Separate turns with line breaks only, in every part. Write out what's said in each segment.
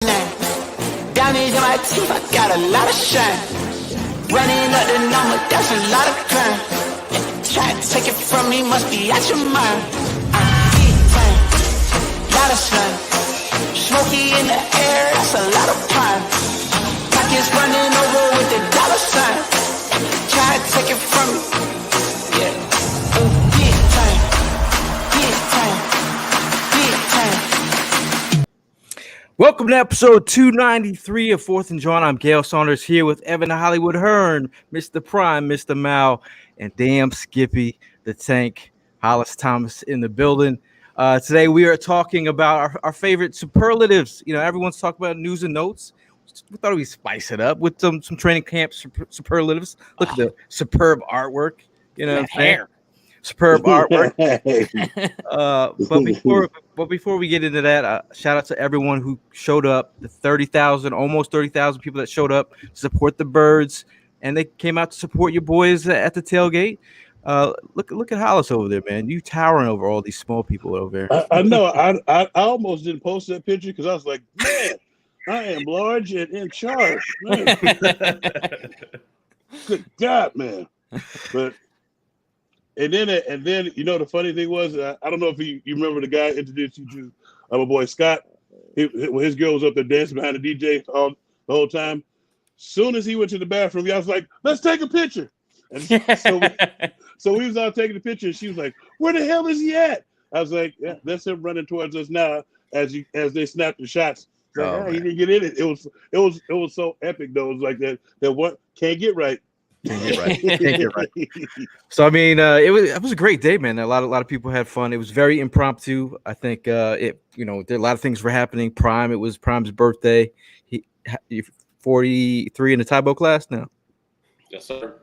Diamonds in my teeth, I got a lot of shine. Running up the number, that's a lot of crime. Try to take it from me, must be out your mind. Big time, lot of sun. Smoky in the air, that's a lot of pine. Pockets running over with the dollar sign. Try to take it from me. Yeah. Big time, big time, big time.
Welcome to episode 293 of Fourth and Jawn. I'm Gayle Saunders here with Evan Hollywood Hearn, Mr. Prime, Mr. Mal, and damn Skippy the Tank, Hollis Thomas in the building. Today we are talking about our favorite superlatives. You know, everyone's talking about news and notes. We thought we'd spice it up with some training camp superlatives. Look at the superb artwork. You know, what I'm saying? Superb artwork. But before we get into that, shout out to everyone who showed up. The 30,000, almost 30,000 people that showed up to support the Birds, and they came out to support your boys at the tailgate. Look at Hollis over there, man. You towering over all these small people over there.
I know. I almost didn't post that picture because I was like, man, I am large and in charge. Man. Good God, man. But and then you know the funny thing was I don't know if you remember the guy introduced you to my boy Scott. His girl was up there dancing behind the DJ the whole time. Soon as he went to the bathroom, I was like, let's take a picture. And so we was all taking the picture, and she was like, where the hell is he at? I was like, yeah, that's him running towards us now as they snapped the shots. Like, he didn't get in it. It was so epic though. It was like that what can't get right.
Can't get right. So I mean, it was a great day, man. A lot of people had fun. It was very impromptu. I think there are a lot of things were happening. Prime, it was Prime's birthday. He 43 in the Taibo class now.
Yes, sir.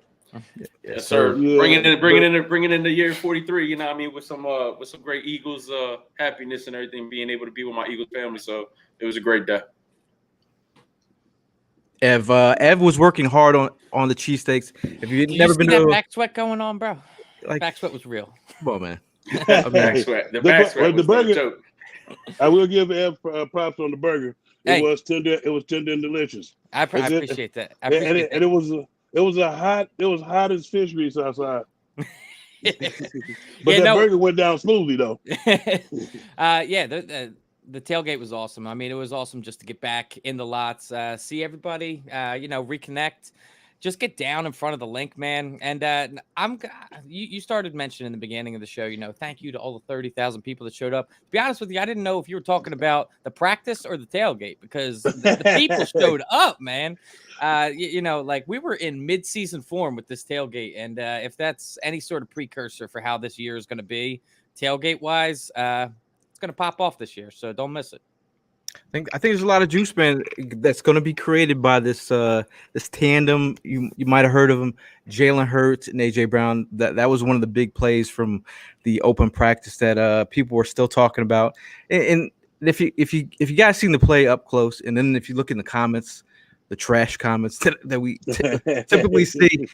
Yes, sir.
Yeah. Bringing in the year 43. You know what I mean, with some great Eagles happiness and everything, being able to be with my Eagles family. So it was a great day.
Ev was working hard on the cheesesteaks. If you've never been to
back sweat going on, bro, back sweat was real.
Come on, man.
Back sweat. The back sweat was
burger.
no joke.
I will give Ev props on the burger.
Hey.
It was tender and delicious.
I appreciate that.
And it was hot as fish grease outside. But burger went down smoothly though.
The tailgate was awesome. I mean, it was awesome just to get back in the lots, see everybody, reconnect, just get down in front of the link, man. And you started mentioning in the beginning of the show, thank you to all the 30,000 people that showed up. To be honest with you, I didn't know if you were talking about the practice or the tailgate because the people showed up, man. We were in mid-season form with this tailgate. And if that's any sort of precursor for how this year is going to be tailgate-wise, it's going to pop off this year, so don't miss it.
I think there's a lot of juice, man, that's going to be created by this tandem. You might have heard of them, Jalen Hurts and AJ Brown. That was one of the big plays from the open practice that people were still talking about. And if you guys seen the play up close, and then if you look in the comments, the trash comments that we typically see,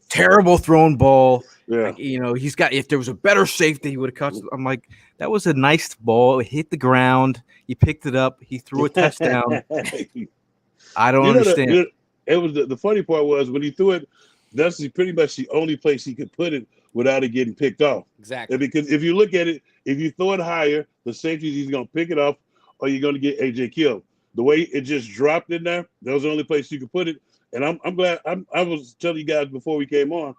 terrible thrown ball.
Yeah.
Like, he's got. If there was a better safety, he would have caught. I'm like, that was a nice ball. It hit the ground. He picked it up. He threw a touchdown. I don't understand.
It was the funny part was when he threw it. That's pretty much the only place he could put it without it getting picked off.
Exactly.
And because if you look at it, if you throw it higher, the safety is going to pick it up, or you're going to get AJ killed. The way it just dropped in there, that was the only place you could put it. And I'm glad. I was telling you guys before we came on,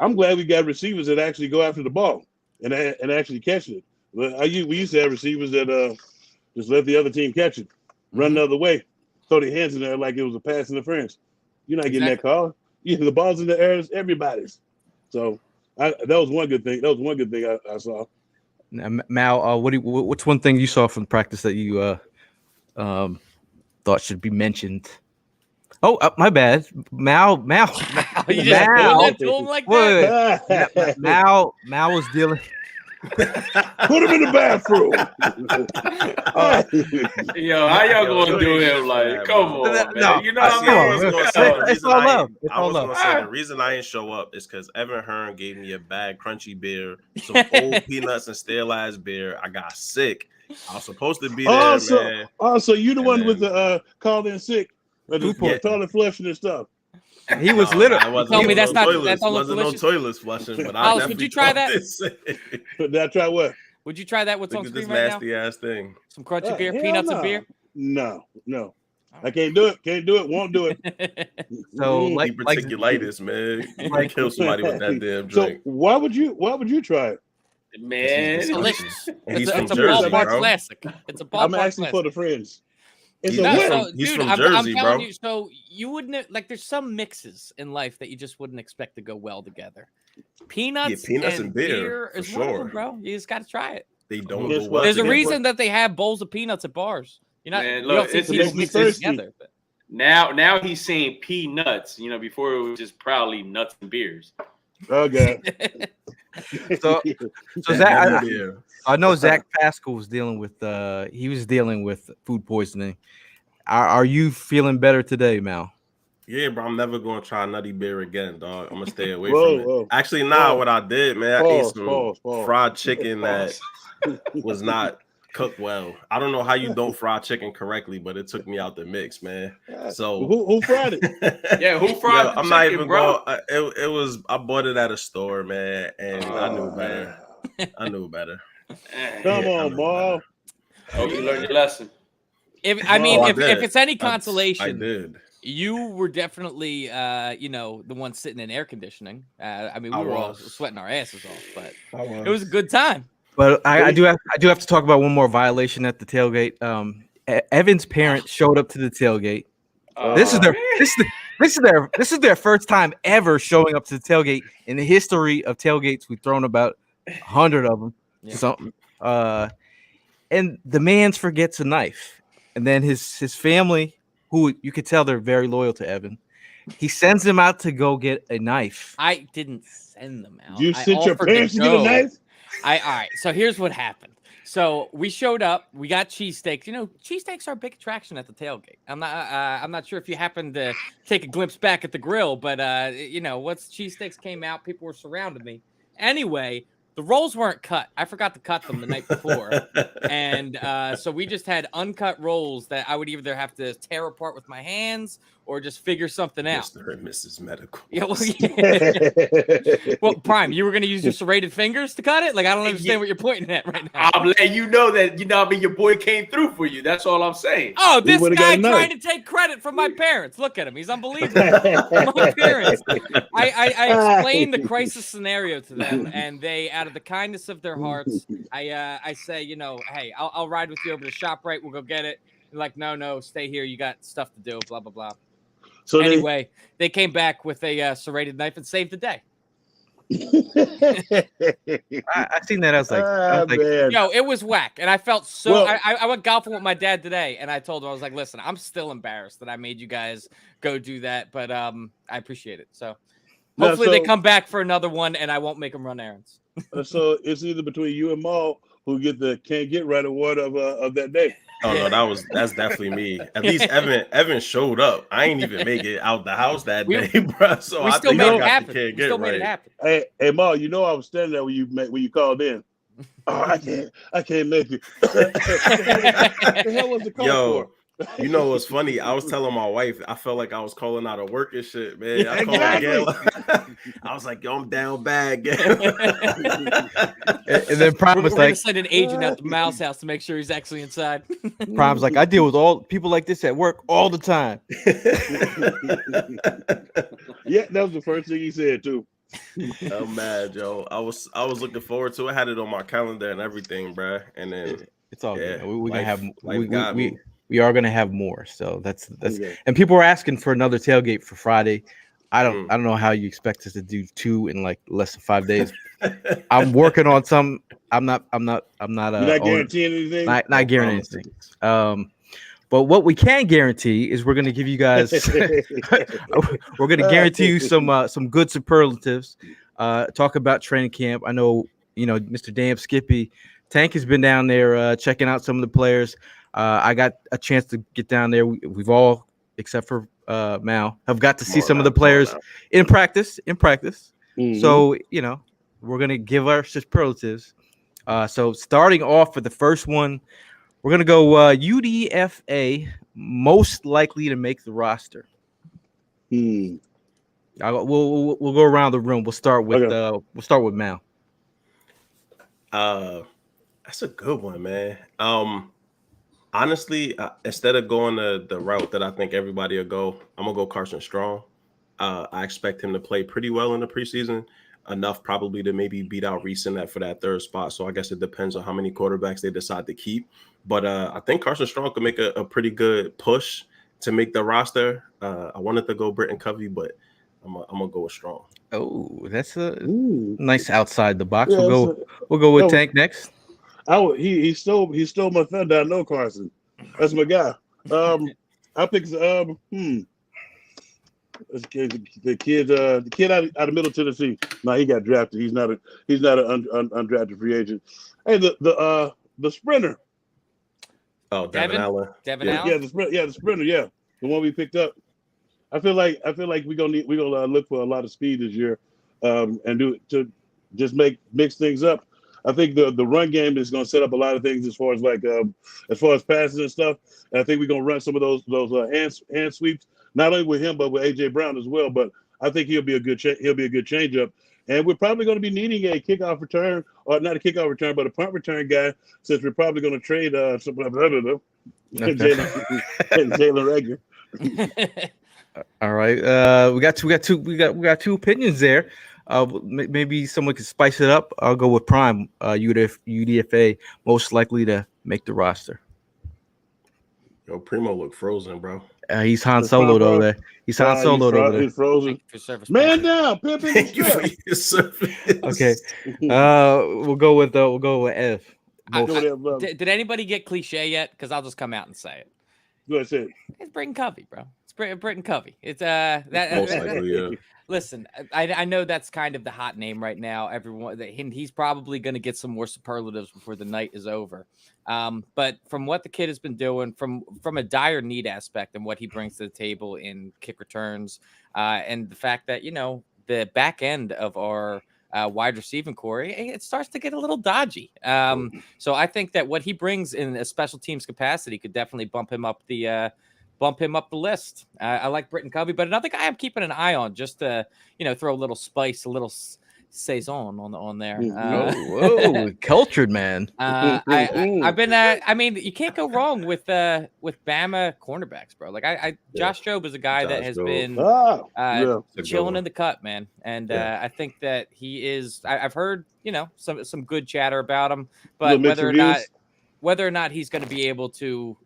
I'm glad we got receivers that actually go after the ball and actually catch it. We used to have receivers that just let the other team catch it, run the other way, throw their hands in there like it was a pass interference. You're not getting that call. The ball's in the air, it's everybody's. So that was one good thing. I saw.
Now, Mal, what's one thing you saw from practice that you thought should be mentioned? Oh, my bad. Mal.
You just Mal. To him like that?
Mal was dealing.
Put him in the bathroom.
Yo, how y'all gonna do him? Like, come on, man.
No,
You know what I mean?
It's all love.
I was gonna say the reason I didn't show up is because Evan Hearn gave me a bag crunchy beer, some old peanuts and sterilized beer. I got sick, I was supposed to be there, man.
Also, you the
And
one
then-
with the called in sick, with the
Food
toilet flushing and stuff.
He was
No,
literally.
I wasn't
Tell me
doing
that's not-
toilets.
that's not
wasn't no
delicious?
toilets flushing, but I
Hollis,
definitely
would you try that?
Did I try what?
Would you try that? What's
Look
on
at this
screen right now?
nasty ass thing.
Some crunchy beer,
Hell
peanuts and
no.
beer.
No. I can't do it. Can't do it. Won't do it.
So
Mm.
like
Diverticulitis, man. You can kill somebody with that damn
So
drink.
why would you try it?
Man,
It's delicious.
And he's
It's
from
a
Jersey,
ballpark
bro.
classic. It's a ballpark
I'm asking
classic.
for the friends. It's
He's
a
No,
He's
win.
so,
from- he's
dude,
from
I'm
Jersey,
telling
bro.
you. So you wouldn't like. There's some mixes in life that you just wouldn't expect to go well together. Peanuts,
peanuts
and
and beer,
is
for
one of
sure.
them, bro. You just got to try it.
They don't
Guess
go
what?
well
There's a
together.
reason that they have bowls of peanuts at bars. You're not.
Man,
you
look,
don't see
it's-
people
it's
mix
thirsty.
it together. But
now he's saying peanuts. You know, before it was just proudly nuts and beers.
Okay.
So
That
Zach,
beer.
I know Zach Pascal was dealing with food poisoning. Are you feeling better today, Mal?
Yeah, bro, I'm never gonna try nutty beer again, dog. I'm gonna stay away
Whoa,
from it.
whoa.
Actually,
Pause.
what I did, man, I ate
Pause,
some
pause.
fried chicken that was not cooked well. I don't know how you don't fry chicken correctly, but it took me out the mix, man. So
Who fried it?
Yeah, who fried the
I'm not
chicken,
even
bro?
going. It was. I bought it at a store, man, and I knew better. I knew better.
Come
Yeah, I
on,
know
boy.
Hope you learned your lesson.
if
I
if
did.
it's any
I
consolation,
did.
you were definitely the one sitting in air conditioning. I mean, we
I
were all
was.
sweating our asses off, but
I was.
it was a good time.
But I do have to talk about one more violation at the tailgate. Evan's parents showed up to the tailgate. This is their first time ever showing up to the tailgate in the history of tailgates. We've thrown about 100 of them,
Yeah.
something. And the man's forgets a knife, and then his family, who you could tell they're very loyal to Evan, he sends them out to go get a knife.
I didn't send them out.
You
I
sent your
offered to
parents to get a
go.
knife?
All right. So here's what happened. So we showed up. We got cheesesteaks. You know, cheesesteaks are a big attraction at the tailgate. I'm not sure if you happened to take a glimpse back at the grill, but once cheesesteaks came out, people were surrounding me. Anyway, the rolls weren't cut. I forgot to cut them the night before, and so we just had uncut rolls that I would either have to tear apart with my hands or just figure something out.
Mr. and Mrs. Medical.
Yeah, well, well, Prime, you were going to use your serrated fingers to cut it? Like, I don't understand what you're pointing at right now.
I'm letting you know that your boy came through for you. That's all I'm saying.
Oh, this
would've
guy
got a
trying
knife.
to take credit from my parents. Look at him. He's unbelievable. My parents. I explained the crisis scenario to them, and they, out of the kindness of their hearts, I say, hey, I'll ride with you over to ShopRite. We'll go get it. They're like, no, stay here. You got stuff to do, blah, blah, blah.
So
Anyway, they came back with a serrated knife and saved the day.
I seen that. I was like,
man.
Yo, it was whack, and I felt so.
Well-
I went golfing with my dad today, and I told him, I was like, "Listen, I'm still embarrassed that I made you guys go do that, but I appreciate it." So
No,
hopefully they
so-
come back for another one, and I won't make them run errands.
So it's either between you and Maul who get the can't get right award of that day.
Oh no, that's definitely me. At least Evan showed up. I ain't even make it out the house that
We-
day, bro. So
we
I
still
think
made
I
it
got
happen.
the can't
We
get
still made
right.
it happen.
Hey, Maul, you know I was standing there when you called in. Oh, I can't make it. What the hell was the call
Yo,
for?
you know what's funny? I was telling my wife, I felt like I was calling out of work and shit, man. I called
Exactly.
Gayle. I was like, yo, I'm down bad, Gayle.
and then Prime
We're
was
gonna
like,
send an agent out to Mouse House to make sure he's actually inside.
Prime's like, I deal with all people like this at work all the time.
Yeah, that was the first thing he said too.
I'm mad, yo. I was looking forward to it. I had it on my calendar and everything, bro. And then
It's all
Yeah,
good. We're gonna have
life got me.
we are gonna have more. So that's
Okay.
and people are asking for another tailgate for Friday. I
Mm.
don't know how you expect us to do 2 in like less than 5 days. I'm working on some. I'm not
You're not
owner-
guaranteeing anything.
not guaranteeing anything. But what we can guarantee is we're gonna give you guys we're gonna guarantee you some good superlatives. Talk about training camp. I know Mr. Damn Skippy Tank has been down there checking out some of the players. I got a chance to get down there. We've all, except for Mal, have got to see some of the players in practice.
Mhm.
So we're gonna give our superlatives. So starting off for the first one, we're gonna go UDFA most likely to make the roster.
Hmm.
We'll go around the room. We'll start with Mal.
That's a good one, man. Honestly, instead of going the route that I think everybody will go, I'm gonna go Carson Strong. I expect him to play pretty well in the preseason, enough probably to maybe beat out Reese in that for that third spot. So I guess it depends on how many quarterbacks they decide to keep. But I think Carson Strong could make a pretty good push to make the roster. I wanted to go Britton Covey, but I'm gonna go with Strong.
Oh, that's a nice outside the box.
Yeah,
we'll go with Tank next.
He stole my thunder. I know Carson. That's my guy. I picked the kid out of Middle Tennessee. No, he got drafted. He's not an undrafted free agent. Hey, the sprinter.
Oh, Devin Allen.
Devin Allen.
Yeah, the sprinter. Yeah, the one we picked up. I feel like we're gonna look for a lot of speed this year, and do to just mix things up. I think the run game is going to set up a lot of things as far as passes and stuff. And I think we're going to run some of those hand sweeps, not only with him but with AJ Brown as well. But I think he'll be a good change up. And we're probably going to be needing a kickoff return, or not a kickoff return, but a punt return guy, since we're probably going to trade Jalen Rager.
All right, we got two opinions there. Maybe someone could spice it up. I'll go with Prime. UDFA most likely to make the roster.
Yo, Primo look frozen, bro.
He's Han Solo'd over there. He's Han Solo'd over there.
He's frozen. Man down, pimping.
Okay. We'll go with Ev.
Did anybody get cliche yet? Because I'll just come out and say it.
Go ahead, say it.
It's Britton Covey, bro. It's Britton Covey. It's
most likely, yeah.
Listen, I know that's kind of the hot name right now. He's probably going to get some more superlatives before the night is over. But from what the kid has been doing, from a dire need aspect and what he brings to the table in kick returns, and the fact that the back end of our wide receiving core, it starts to get a little dodgy. So I think that what he brings in a special teams capacity could definitely bump him up the list. I like Britton Covey, but another guy I'm keeping an eye on, just to throw a little spice, a little saison on there.
Whoa, cultured man.
I've been. I mean, you can't go wrong with Bama cornerbacks, bro. Like Josh Jobe is a guy that has been chilling in the cut, man. And I think that he is. I've heard some good chatter about him, but whether or not he's going to be able to,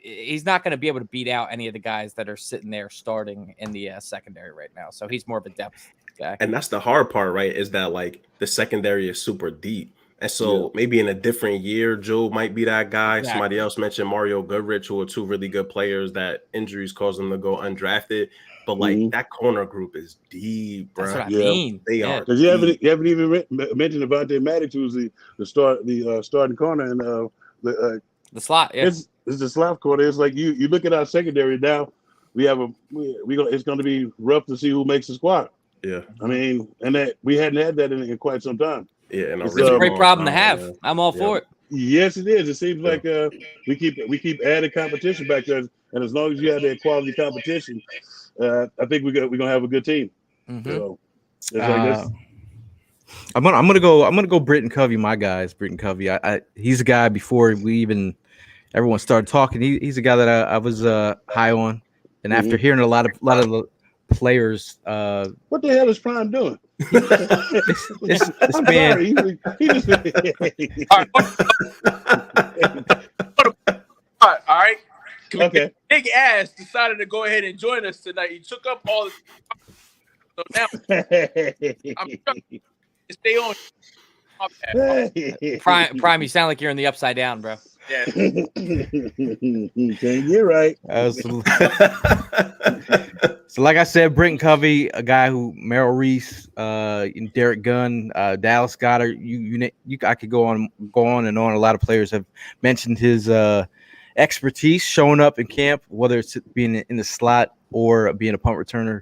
he's not going to be able to beat out any of the guys that are sitting there starting in the secondary right now. So he's more of a depth guy.
And that's the hard part, right? Is that like the secondary is super deep. And so maybe in a different year, Joe might be that guy. Exactly. Somebody else mentioned Mario Goodrich, who are two really good players that injuries caused them to go undrafted. But like that corner group is deep, bro.
That's what I mean.
They are.
Because you haven't even mentioned Avonte Maddox, who's the starting corner and
the slot. Yeah.
It's the slot corner. It's like you look at our secondary now. It's going to be rough to see who makes the squad.
Yeah,
I mean, and that we hadn't had that in quite some time.
Yeah, and
it's a great problem to have. Yeah. I'm all for it.
Yes, it is. It seems like we keep adding competition back there, and as long as you have that quality competition, I think we're gonna have a good team.
Mm-hmm.
So it's like this.
I'm gonna go Britton Covey. My guy is Britton Covey. He's a guy before everyone started talking. He's a guy that I was high on, and after hearing a lot of the players,
what the hell is Prime doing?
this man.
Sorry,
all right.
Okay.
Big Ass decided to go ahead and join us tonight. He took up all the. So now I'm trying to stay on.
Prime, you sound like you're in the upside down, bro.
Yeah.
You're right.
So, like I said, Britton Covey, a guy who Merrill Reese, Derek Gunn, Dallas Goedert. I could go on and on. A lot of players have mentioned his expertise showing up in camp, whether it's being in the slot or being a punt returner.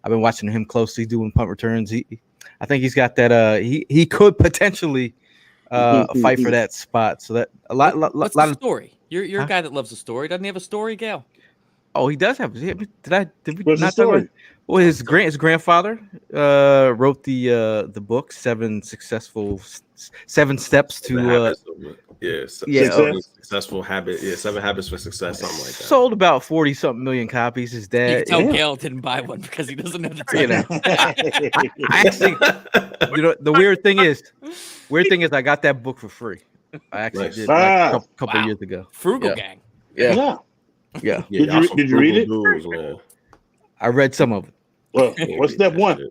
I've been watching him closely doing punt returns. I think he's got that. He could potentially fight for that spot. So that a lot
What's
lot
the
of
story? You're
Huh?
a guy that loves a story. Doesn't he have a story, Gail?
oh, he does have. Did we
What's the
not talk about?
story?
Well, his grandfather wrote the book Seven Steps
Seven
to
habits of,
yeah
Success.
successful habit. Yeah, 7 habits for success, something like that.
sold about 40 something million copies. His
You can
dad,
tell
Yeah.
Gail didn't buy one because he doesn't know the
you
title.
know, I actually, the weird thing is, I got that book for free. I actually
Nice.
did like a
Ah.
couple
Wow.
years ago.
Frugal
Yeah.
gang.
Yeah,
Yeah.
yeah.
Yeah,
Did you- did you read it?
Dudes, man.
I read some of it.
Well, what's step one?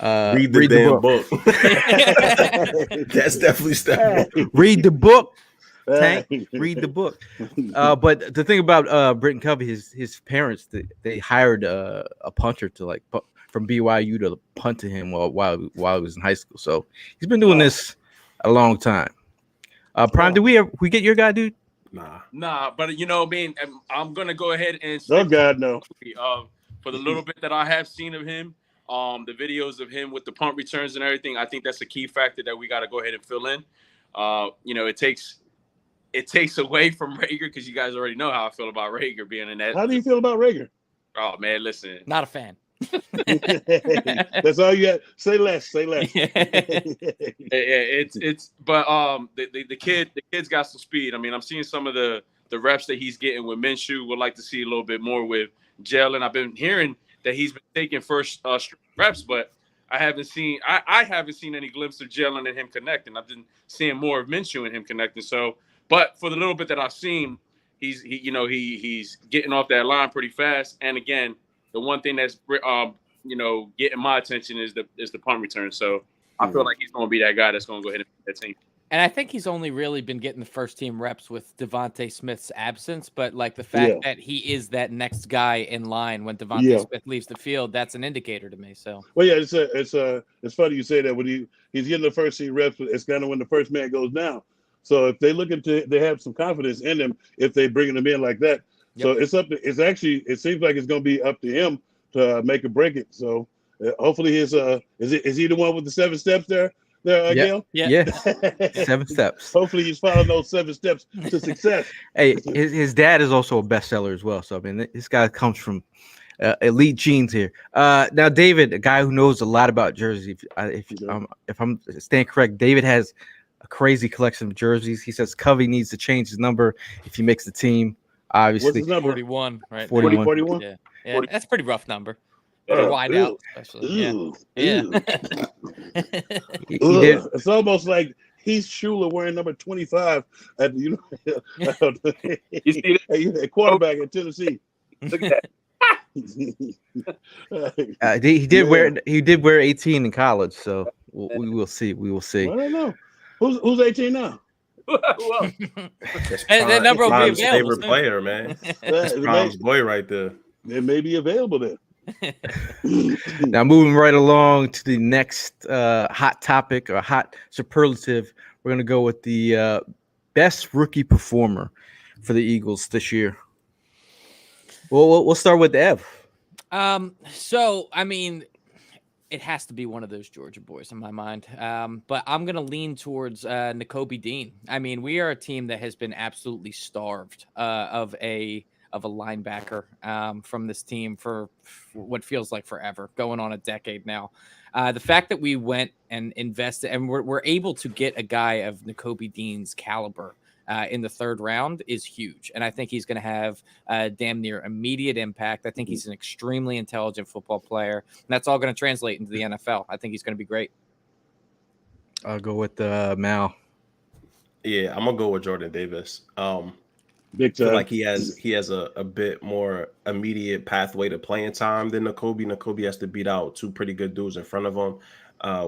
Read the damn book.
Hey.
That's definitely step one.
Read the book. Tank,
Hey.
read the book. But the thing about Britton Covey, his parents, they hired a punter to like from BYU to punt to him while he was in high school. So he's been doing this a long time. Prime, did we get your guy, dude?
Nah, but I'm gonna go ahead and
Oh God, no.
for the little bit that I have seen of him, the videos of him with the punt returns and everything, I think that's a key factor that we got to go ahead and fill in. It takes away from Rager because you guys already know how I feel about Rager being in that.
How do you feel about Rager?
Oh man, listen.
Not a fan.
That's all you got. Say less. Say less.
Yeah, the kid's got some speed. I mean, I'm seeing some of the reps that he's getting with Minshew. Would like to see a little bit more with Jalen. I've been hearing that he's been taking first reps, but I haven't seen any glimpse of Jalen and him connecting. I've been seeing more of Minshew and him connecting. So, but for the little bit that I've seen, he's getting off that line pretty fast. And again, the one thing that's getting my attention is the punt return. So I feel like he's going to be that guy that's going to go ahead and beat that team.
And I think he's only really been getting the first team reps with Devontae Smith's absence, but like the fact that he is that next guy in line when Devontae Smith leaves the field, that's an indicator to me. So
well, yeah, it's funny you say that when he's getting the first team reps, it's kind of when the first man goes down. So if they they have some confidence in him if they bringing him in like that. So it seems like it's going to be up to him to make or break it. So hopefully is he the one with the 7 steps there, Gayle?
Yeah.
7 steps.
Hopefully he's following those 7 steps to success.
Hey, his dad is also a bestseller as well. So I mean, this guy comes from elite genes here. Now, David, a guy who knows a lot about jerseys. If I'm staying correct, David has a crazy collection of jerseys. He says Covey needs to change his number if he makes the team. Obviously,
what's his number?
41, right?
41.
Yeah, that's a pretty rough number.
Oh,
Wide out, especially.
Ew.
Yeah.
he did.
It's almost like Heath Schuler wearing number 25 at a quarterback in Tennessee.
Look at that.
He did wear 18 in college, so we will see. We will see.
I don't know. Who's 18 now?
And that number will be
Prime's
available.
favorite player, man.
It
Prime's boy right there.
may be available there.
Now, moving right along to the next hot topic or hot superlative, we're going to go with the best rookie performer for the Eagles this year. Well, we'll start with Ev.
So, I mean, it has to be one of those Georgia boys in my mind. But I'm going to lean towards Nakobe Dean. I mean, we are a team that has been absolutely starved of a linebacker from this team for what feels like forever, going on a decade now. The fact that we went and invested and we're able to get a guy of Nakobe Dean's caliber in the 3rd round is huge. And I think he's going to have damn near immediate impact. I think he's an extremely intelligent football player. And that's all going to translate into the NFL. I think he's going to be great.
I'll go with Mal.
Yeah, I'm going to go with Jordan Davis.
Big time.
I feel like he has a bit more immediate pathway to playing time than Nakobe. Nakobe has to beat out 2 pretty good dudes in front of him,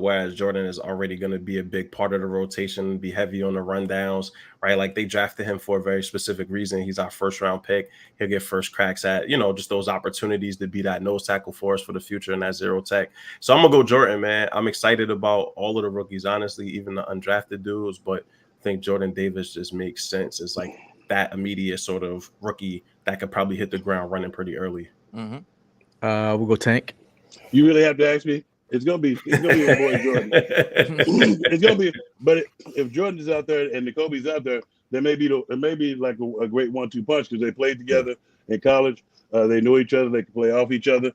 whereas Jordan is already going to be a big part of the rotation, be heavy on the rundowns, right? Like they drafted him for a very specific reason. He's our 1st round pick. He'll get first cracks at, just those opportunities to be that nose tackle for us for the future and that zero tech. So I'm going to go Jordan, man. I'm excited about all of the rookies, honestly, even the undrafted dudes, but I think Jordan Davis just makes sense. It's like that immediate sort of rookie that could probably hit the ground running pretty early.
Mm-hmm.
We'll go Tank.
You really have to ask me? It's gonna be your boy Jordan. It's gonna be, but if Jordan is out there and Kobe's out there, there may be like a great 1-2 punch because they played together in college. They know each other. They can play off each other.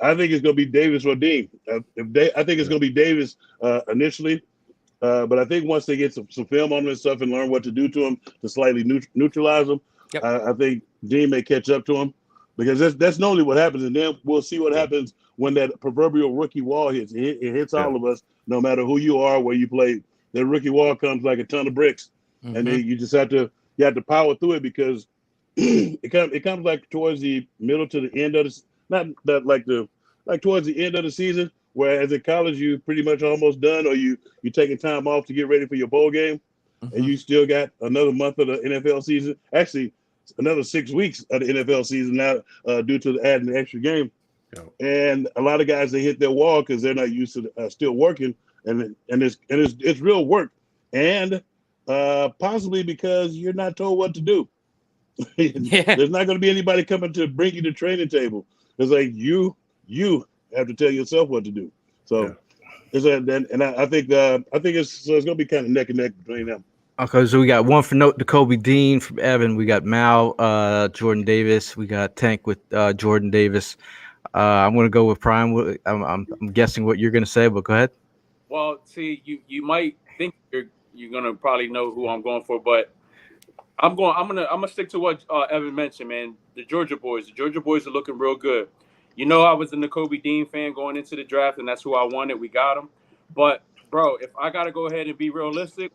I think it's gonna be Davis or Dean. I think it's gonna be Davis initially, but I think once they get some film on him and stuff and learn what to do to him to slightly neutralize him, I think Dean may catch up to him because that's normally what happens, and then we'll see what happens when that proverbial rookie wall hits. It hits all of us, no matter who you are, where you play. That rookie wall comes like a ton of bricks, and then you just have to power through it because it comes like towards the middle to the end of the towards the end of the season, whereas in college you pretty much almost done, or you're taking time off to get ready for your bowl game, and you still got another month of the NFL season. Actually, another 6 weeks of the NFL season now due to adding the extra game. And a lot of guys, they hit their wall because they're not used to still working, and it's real work, and possibly because you're not told what to do. There's not going to be anybody coming to bring you the training table. It's like you have to tell yourself what to do. So I think it's going to be kind of neck and neck between them.
Okay, so we got one for note to Kobe Dean from Evan. We got Mal, Jordan Davis. We got Tank with Jordan Davis. I'm going to go with Prime. I'm guessing what you're going to say, but go ahead.
Well, see, you might think you're going to probably know who I'm going for, but I'm gonna stick to what Evan mentioned, man. The Georgia boys are looking real good. You know, I was a Kobe Dean fan going into the draft, and that's who I wanted. We got him. But bro, if I gotta go ahead and be realistic,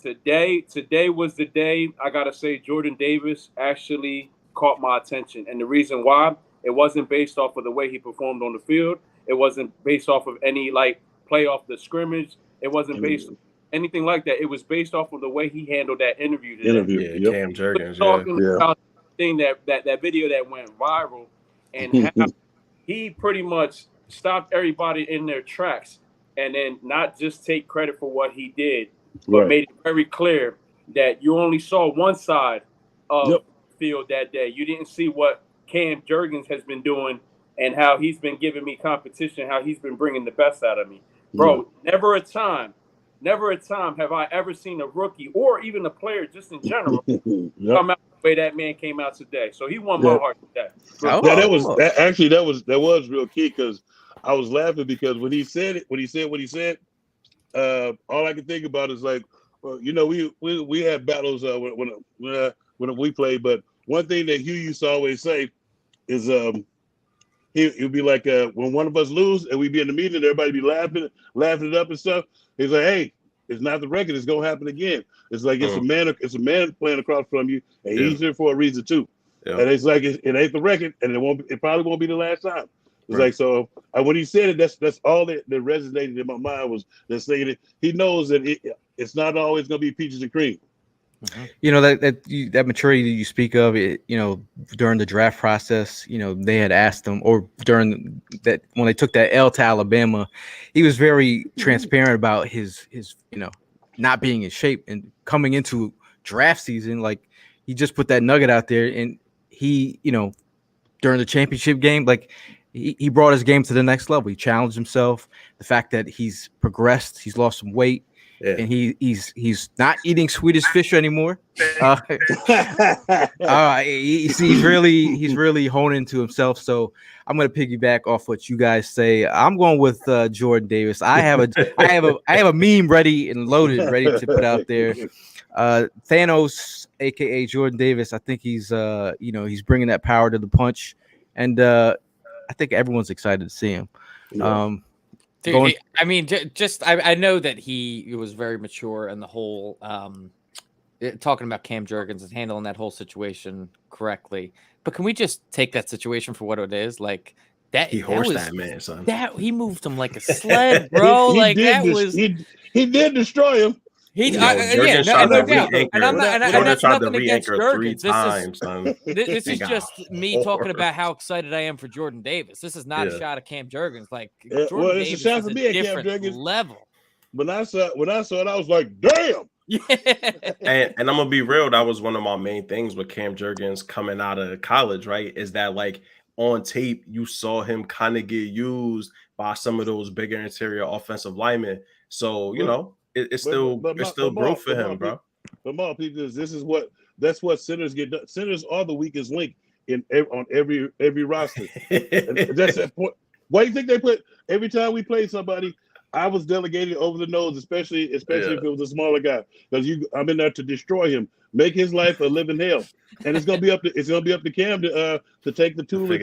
today was the day. I gotta say Jordan Davis actually caught my attention, and the reason why, it wasn't based off of the way he performed on the field. It wasn't based off of any play off the scrimmage. It wasn't based anything like that. It was based off of the way he handled that interview today.
Cam Jurgens.
Talking about the thing that video that went viral, and how he pretty much stopped everybody in their tracks, and then not just take credit for what he did, but made it very clear that you only saw one side of the field that day. You didn't see what Cam Jurgens has been doing and how he's been giving me competition, how he's been bringing the best out of me. Bro, never a time have I ever seen a rookie or even a player just in general come out the way that man came out today. So he won my heart today.
That was real key because I was laughing because when he said what he said, all I could think about is like, well, you know, we had battles when we played, but one thing that Hugh used to always say is he'd be like, when one of us lose and we'd be in the meeting, everybody be laughing it up and stuff. He's like, hey, it's not the record. It's gonna happen again. It's like it's a man playing across from you, and he's here for a reason too. And it's like it ain't the record, and it probably won't be the last time. It's like, so when he said it, that's all that resonated in my mind was that saying it. He knows that it's not always gonna be peaches and cream.
You know, that maturity that you speak of, you know, during the draft process, you know, they had asked him, or during that when they took that L to Alabama, he was very transparent about his you know, not being in shape and coming into draft season. Like, he just put that nugget out there, and he, you know, during the championship game, like he brought his game to the next level. He challenged himself. The fact that he's progressed, he's lost some weight. And he's not eating Swedish fish anymore. He's really honing to himself. So I'm gonna piggyback off what you guys say. I'm going with Jordan Davis. I have a meme ready and loaded, ready to put out there. Thanos, aka Jordan Davis. I think he's he's bringing that power to the punch, and I think everyone's excited to see him.
Dude, I mean, I know that he was very mature and the whole talking about Cam Jurgens and handling that whole situation correctly. But can we just take that situation for what it is? Like that
he horsed that man, son.
That he moved him like a sled, bro.
he did destroy him.
No doubt. And I'm not, and that's nothing against Jurgens. This is just me talking about how excited I am for Jordan Davis. This is not a shot at Cam Jurgens. Like, Jordan Davis is a different level.
When I saw it, I was like, damn.
And I'm gonna be real. That was one of my main things with Cam Jurgens coming out of college, right? Is that like on tape, you saw him kind of get used by some of those bigger interior offensive linemen. So, you know, it's still growth for him, bro.
But more people, that's what centers get done. Centers are the weakest link on every roster. And that's that point. Why do you think they put every time we play somebody? I was delegated over the nose, especially if it was a smaller guy, because I'm in there to destroy him, make his life a living hell, and it's gonna be up to Cam to take the tooling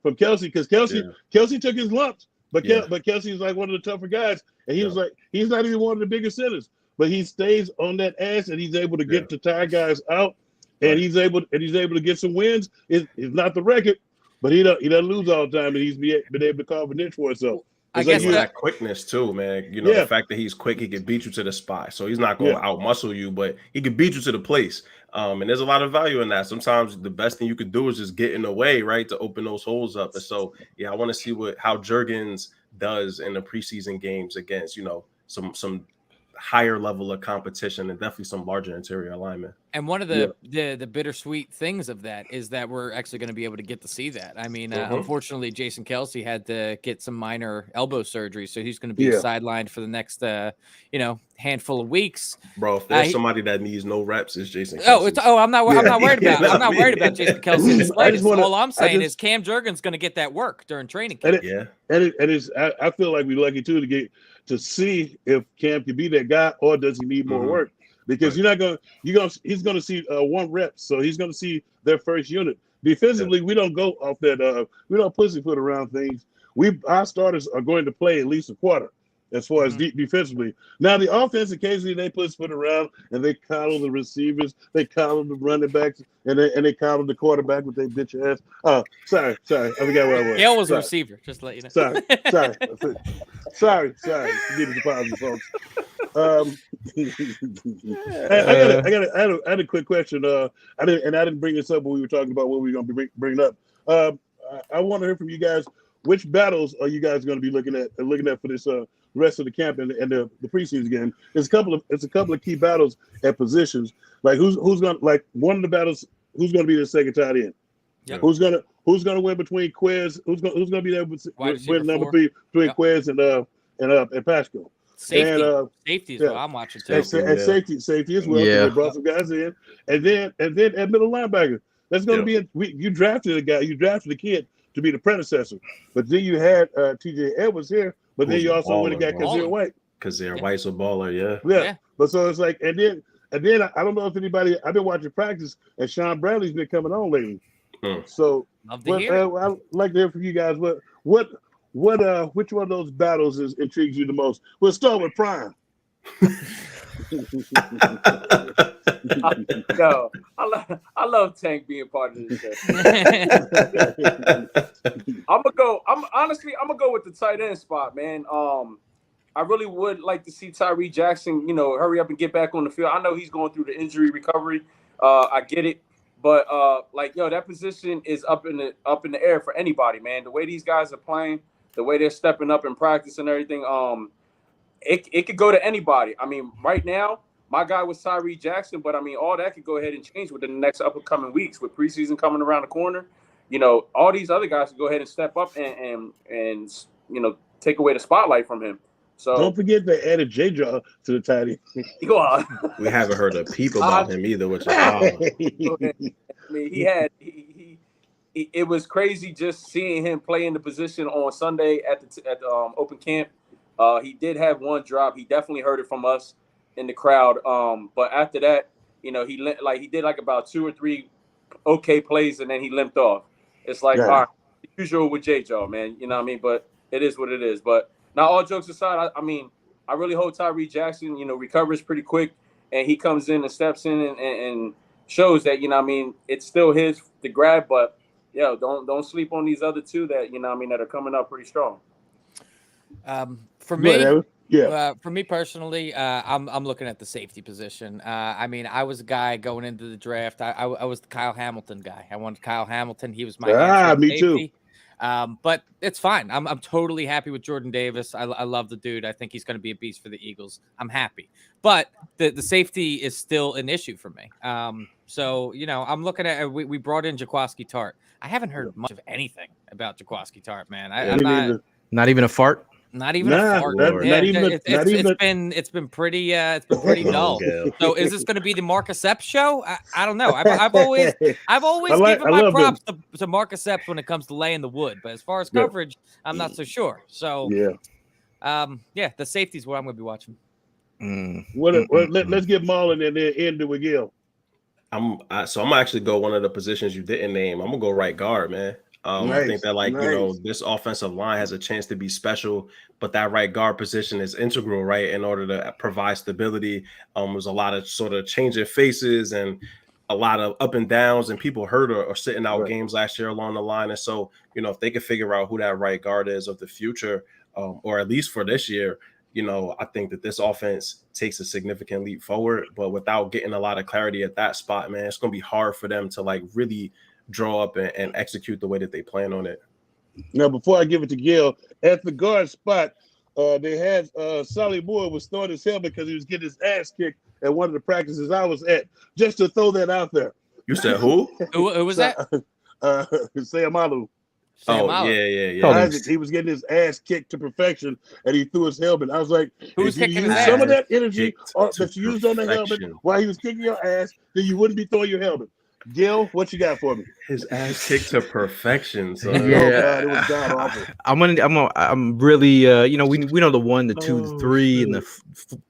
from Kelsey, because Kelsey took his lumps, but Kelsey's like one of the tougher guys, and he was like, he's not even one of the bigger centers, but he stays on that ass, and he's able to get to tire guys out, and he's able to get some wins. It's not the record, but he doesn't lose all the time, and he's been able to carve a niche for himself.
I guess that quickness too, man. You know, the fact that he's quick, he can beat you to the spot. So he's not going to out-muscle you, but he can beat you to the place. And there's a lot of value in that. Sometimes the best thing you could do is just get in the way, right, to open those holes up. And so, I want to see how Juergens does in the preseason games against, you know, some higher level of competition and definitely some larger interior alignment.
And one of the bittersweet things of that is that we're actually going to be able to get to see that. I mean, unfortunately, Jason Kelsey had to get some minor elbow surgery, so he's going to be sidelined for the next, handful of weeks.
Bro, if there's somebody that needs no reps, it's Jason Kelsey.
I'm not worried about. I'm not worried about Jason Kelsey. All I'm saying is Cam Juergens going to get that work during training camp.
I feel like we're lucky too to see if Cam can be that guy, or does he need more work? Because he's going to see 1 rep, so he's going to see their first unit. Defensively, we don't go off that. We don't pussyfoot around things. Our starters are going to play at least a quarter as far as defensively. Now the offense, occasionally they pussyfoot around and they coddle the receivers, they coddle the running backs, and they coddle the quarterback with their bitch ass. Oh, sorry, I forgot where I was.
Gayle was a receiver, just to let you know.
Sorry. Forgive me, apologies, folks. I had a quick question. I didn't bring this up when we were talking about what we were going to be bringing up. I want to hear from you guys. Which battles are you guys going to be looking at for this rest of the camp and the preseason game? It's a couple of key battles at positions. Like who's going to, like, one of the battles? Who's going to be the second tight end? Yep. Who's going to win between Quez? Who's going to be there with number 3 between Quez and Pascal?
Safety is what I'm watching too.
And safety as well. They brought some guys in, and then at middle linebacker, that's going to be you drafted a guy, you drafted a kid to be the predecessor, but then you had T.J. Edwards here, but then you also went and got Kazir White.
Kazir White's a baller,
yeah. But so it's like, and then I don't know if anybody. I've been watching practice, and Sean Bradley's been coming on lately. So I'd like to hear from you guys. Which one of those battles intrigues you the most? We'll start with Prime.
No, I love Tank being part of this show. I'm gonna go with the tight end spot, man. I really would like to see Tyree Jackson, hurry up and get back on the field. I know he's going through the injury recovery. I get it. But that position is up in the air for anybody, man. The way these guys are playing, the way they're stepping up in practice and everything, it could go to anybody. I mean, right now, my guy was Tyree Jackson, but I mean, all that could go ahead and change within the next upcoming weeks with preseason coming around the corner. All these other guys could go ahead and step up and take away the spotlight from him. So
don't forget they added J-Jaw to the tight
end.
We haven't heard a peep about him either, which is wild.
I mean, it was crazy just seeing him play in the position on Sunday at the open camp. He did have one drop. He definitely heard it from us in the crowd. But after that, he did like about 2 or 3 okay plays, and then he limped off. It's like, all right, usual with J-Jaw, man. You know what I mean? But it is what it is. But now, all jokes aside, I really hope Tyree Jackson, recovers pretty quick, and he comes in and steps in and shows that, it's still his to grab. But don't sleep on these other 2 that that are coming up pretty strong.
For me personally, I'm looking at the safety position. I was a guy going into the draft. I was the Kyle Hamilton guy. I wanted Kyle Hamilton. He was my
me
safety.
Too.
But it's fine. I'm totally happy with Jordan Davis. I love the dude. I think he's going to be a beast for the Eagles. I'm happy. But the safety is still an issue for me. So, I'm looking at we brought in Jaquaski Tart. I haven't heard much of anything about Jaquaski Tart, man.
Not even a fart.
Not even a fart. It's been pretty dull. So is this going to be the Marcus Epps show? I don't know. I've always given my props to Marcus Epps when it comes to laying the wood, but as far as coverage, I'm not so sure. So the safety is what I'm going to be watching.
Let's get Marlon and then end it with Gayle.
I'm gonna actually go one of the positions you didn't name. I'm gonna go right guard, man. I think that this offensive line has a chance to be special, but that right guard position is integral, right, in order to provide stability. There's a lot of sort of changing faces and a lot of up and downs, and people hurt or sitting out games last year along the line. And so, if they can figure out who that right guard is of the future, or at least for this year, I think that this offense takes a significant leap forward. But without getting a lot of clarity at that spot, man, it's going to be hard for them to really draw up and execute the way that they plan on it.
Now, before I give it to Gayle, at the guard spot, they had Solly Moore was throwing his helmet because he was getting his ass kicked at one of the practices I was at. Just to throw that out there.
You said who?
Who was that?
Sayamalu.
Oh, yeah.
Isaac, he was getting his ass kicked to perfection, and he threw his helmet. I was like,
who's kicking his ass?
Some of that energy that you used on the helmet while he was kicking your ass, then you wouldn't be throwing your helmet. Gayle, what you got for me?
His ass kicked to perfection. So.
Yeah, it was god awful.
I'm really, we know the 1, the 2, the 3, and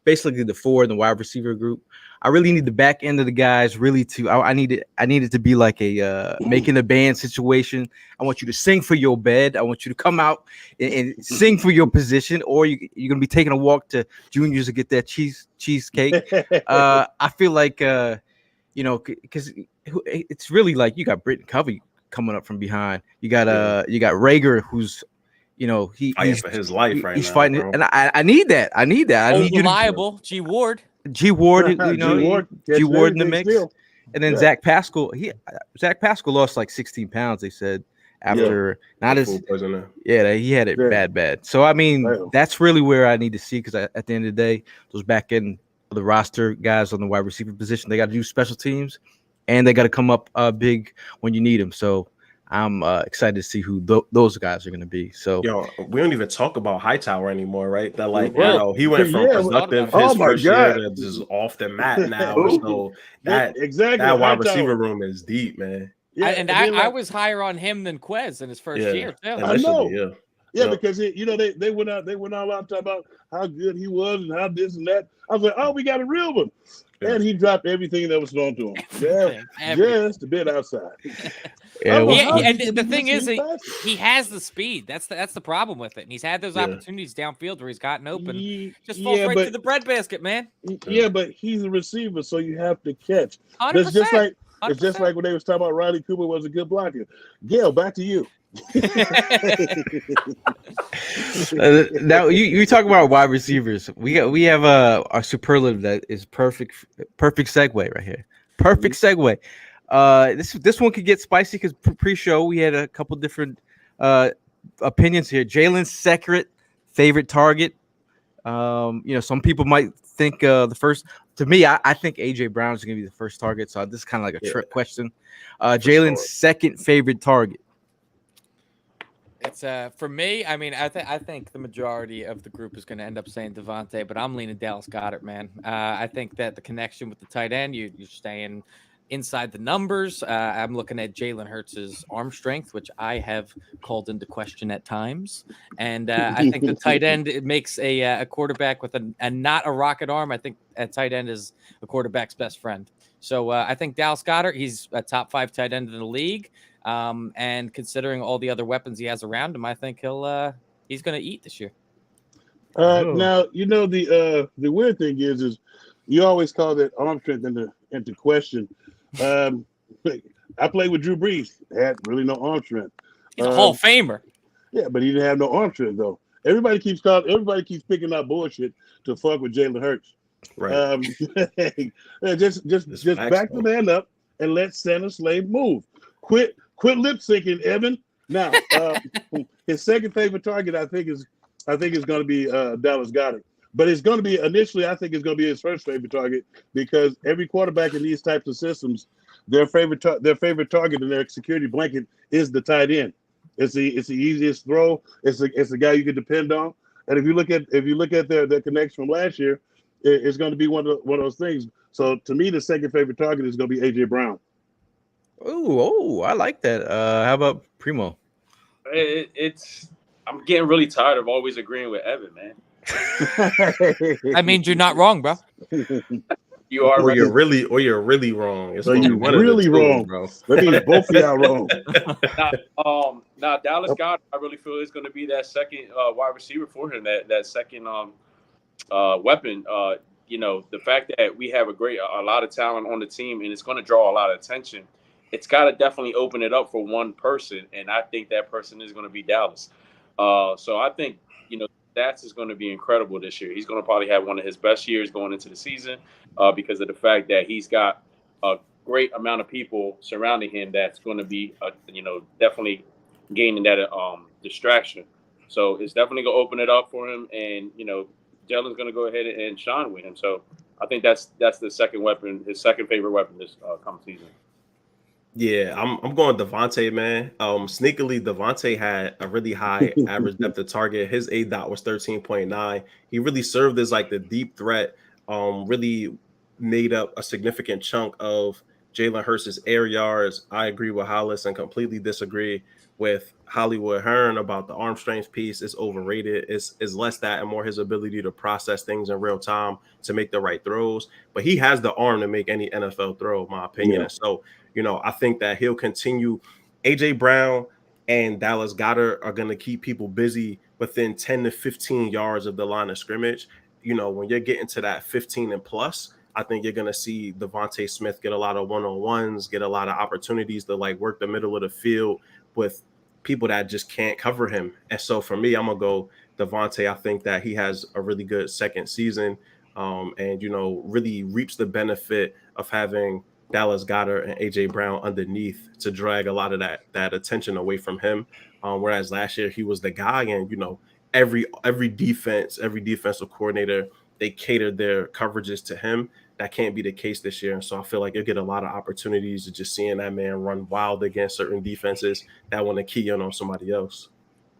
basically the 4 in the wide receiver group. I really need the back end of the guys really I need it to be like a making a band situation. I want you to sing for your bed. I want you to come out and sing for your position, or you're gonna be taking a walk to Juniors to get that cheesecake. I feel like because it's really like you got Britton Covey coming up from behind. You got Rager, who's he's
for his life right now.
He's fighting,
bro.
and I need that. I need
reliable G Ward.
G Ward in the mix, and then Zach Pascal. Zach Pascal lost like 16 pounds. They said after he had it bad. So I mean, that's really where I need to see, because at the end of the day, those back end of the roster guys on the wide receiver position, they got to do special teams, and they got to come up big when you need them. So I'm excited to see who those guys are going to be. So,
we don't even talk about Hightower anymore, right? That he went from productive his first year to just off the mat now. So that wide receiver room is deep, man.
Yeah, I was higher on him than Quez in his first year too.
I know. Because they went all out talking about how good he was and how this and that. I was like, oh, we got a real one. And he dropped everything that was thrown to him. Just a bit outside.
And the thing is, he has the speed. That's the problem with it. And he's had those opportunities downfield where he's gotten open. Just falls right to the breadbasket, man.
Yeah, but he's a receiver, so you have to catch.
100%.
It's just like when they was talking about Riley Cooper was a good blocker. Gayle, back to you.
Now you talk about wide receivers. We have our superlative that is perfect segue right here. Perfect segue. This one could get spicy because pre-show we had a couple different opinions here. Jalen's second favorite target. Some people might think the first. To me, I think AJ Brown is going to be the first target. So this is kind of like a trick question. Jalen's second favorite target.
It's for me. I mean, I think the majority of the group is going to end up saying Devontae, but I'm leaning Dallas Goedert, man. I think that the connection with the tight end, you're staying inside the numbers. I'm looking at Jalen Hurts' arm strength, which I have called into question at times, and I think the tight end it makes a quarterback with a not a rocket arm. I think a tight end is a quarterback's best friend. So I think Dallas Goedert, he's a top 5 tight end in the league. And considering all the other weapons he has around him, I think he's going to eat this year.
Now the weird thing is you always call that arm strength into question. I played with Drew Brees, had really no arm strength.
He's a Hall of Famer.
Yeah, but he didn't have no arm strength though. Everybody keeps picking up bullshit to fuck with Jalen Hurts.
Right.
Just back the man up and let Santa Slave move. Quit lip syncing, Evan. Now, his second favorite target, I think is going to be Dallas Goedert. But it's going to be initially, I think it's going to be his first favorite target because every quarterback in these types of systems, their favorite target in their security blanket is the tight end. It's the easiest throw. It's the guy you can depend on. And if you look at their connection from last year, it's going to be one of those things. So to me, the second favorite target is going to be AJ Brown.
Oh, I like that. How about Primo?
I'm getting really tired of always agreeing with Evan, man.
That means you're not wrong, bro.
You are
Or
right.
you're really wrong. It's
So
gonna be
you're
one of the
really
two,
wrong,
bro.
That means both of y'all wrong.
Now Dallas Goedert, I really feel is going to be that second wide receiver for him. That second weapon. The fact that we have a lot of talent on the team, and it's going to draw a lot of attention. It's got to definitely open it up for one person, and I think that person is going to be Dallas. So I think Stats is going to be incredible this year. He's going to probably have one of his best years going into the season because of the fact that he's got a great amount of people surrounding him that's going to be, definitely gaining that distraction. So it's definitely going to open it up for him, and Jalen's going to go ahead and shine with him. So I think that's the second weapon, his second favorite weapon this coming season.
Yeah, I'm going Devontae, man. Sneakily, Devontae had a really high average depth of target. His ADOT was 13.9. He really served as like the deep threat. Really made up a significant chunk of Jalen Hurts' air yards. I agree with Hollis and completely disagree with Hollywood Hearn about the arm strength piece. It's overrated. It's less that and more his ability to process things in real time to make the right throws. But he has the arm to make any NFL throw, in my opinion.
Yeah.
And so, I think that he'll continue. AJ Brown and Dallas Goedert are going to keep people busy within 10 to 15 yards of the line of scrimmage. When you're getting to that 15 and plus, I think you're going to see Devontae Smith get a lot of one-on-ones, get a lot of opportunities to work the middle of the field with people that just can't cover him. And so for me, I'm going to go Devontae. I think that he has a really good second season and, really reaps the benefit of having Dallas Goedert and AJ Brown underneath to drag a lot of that attention away from him. Whereas last year he was the guy, and every defensive coordinator, they catered their coverages to him. That can't be the case this year. And so I feel like you'll get a lot of opportunities of just seeing that man run wild against certain defenses that want to key in on somebody else.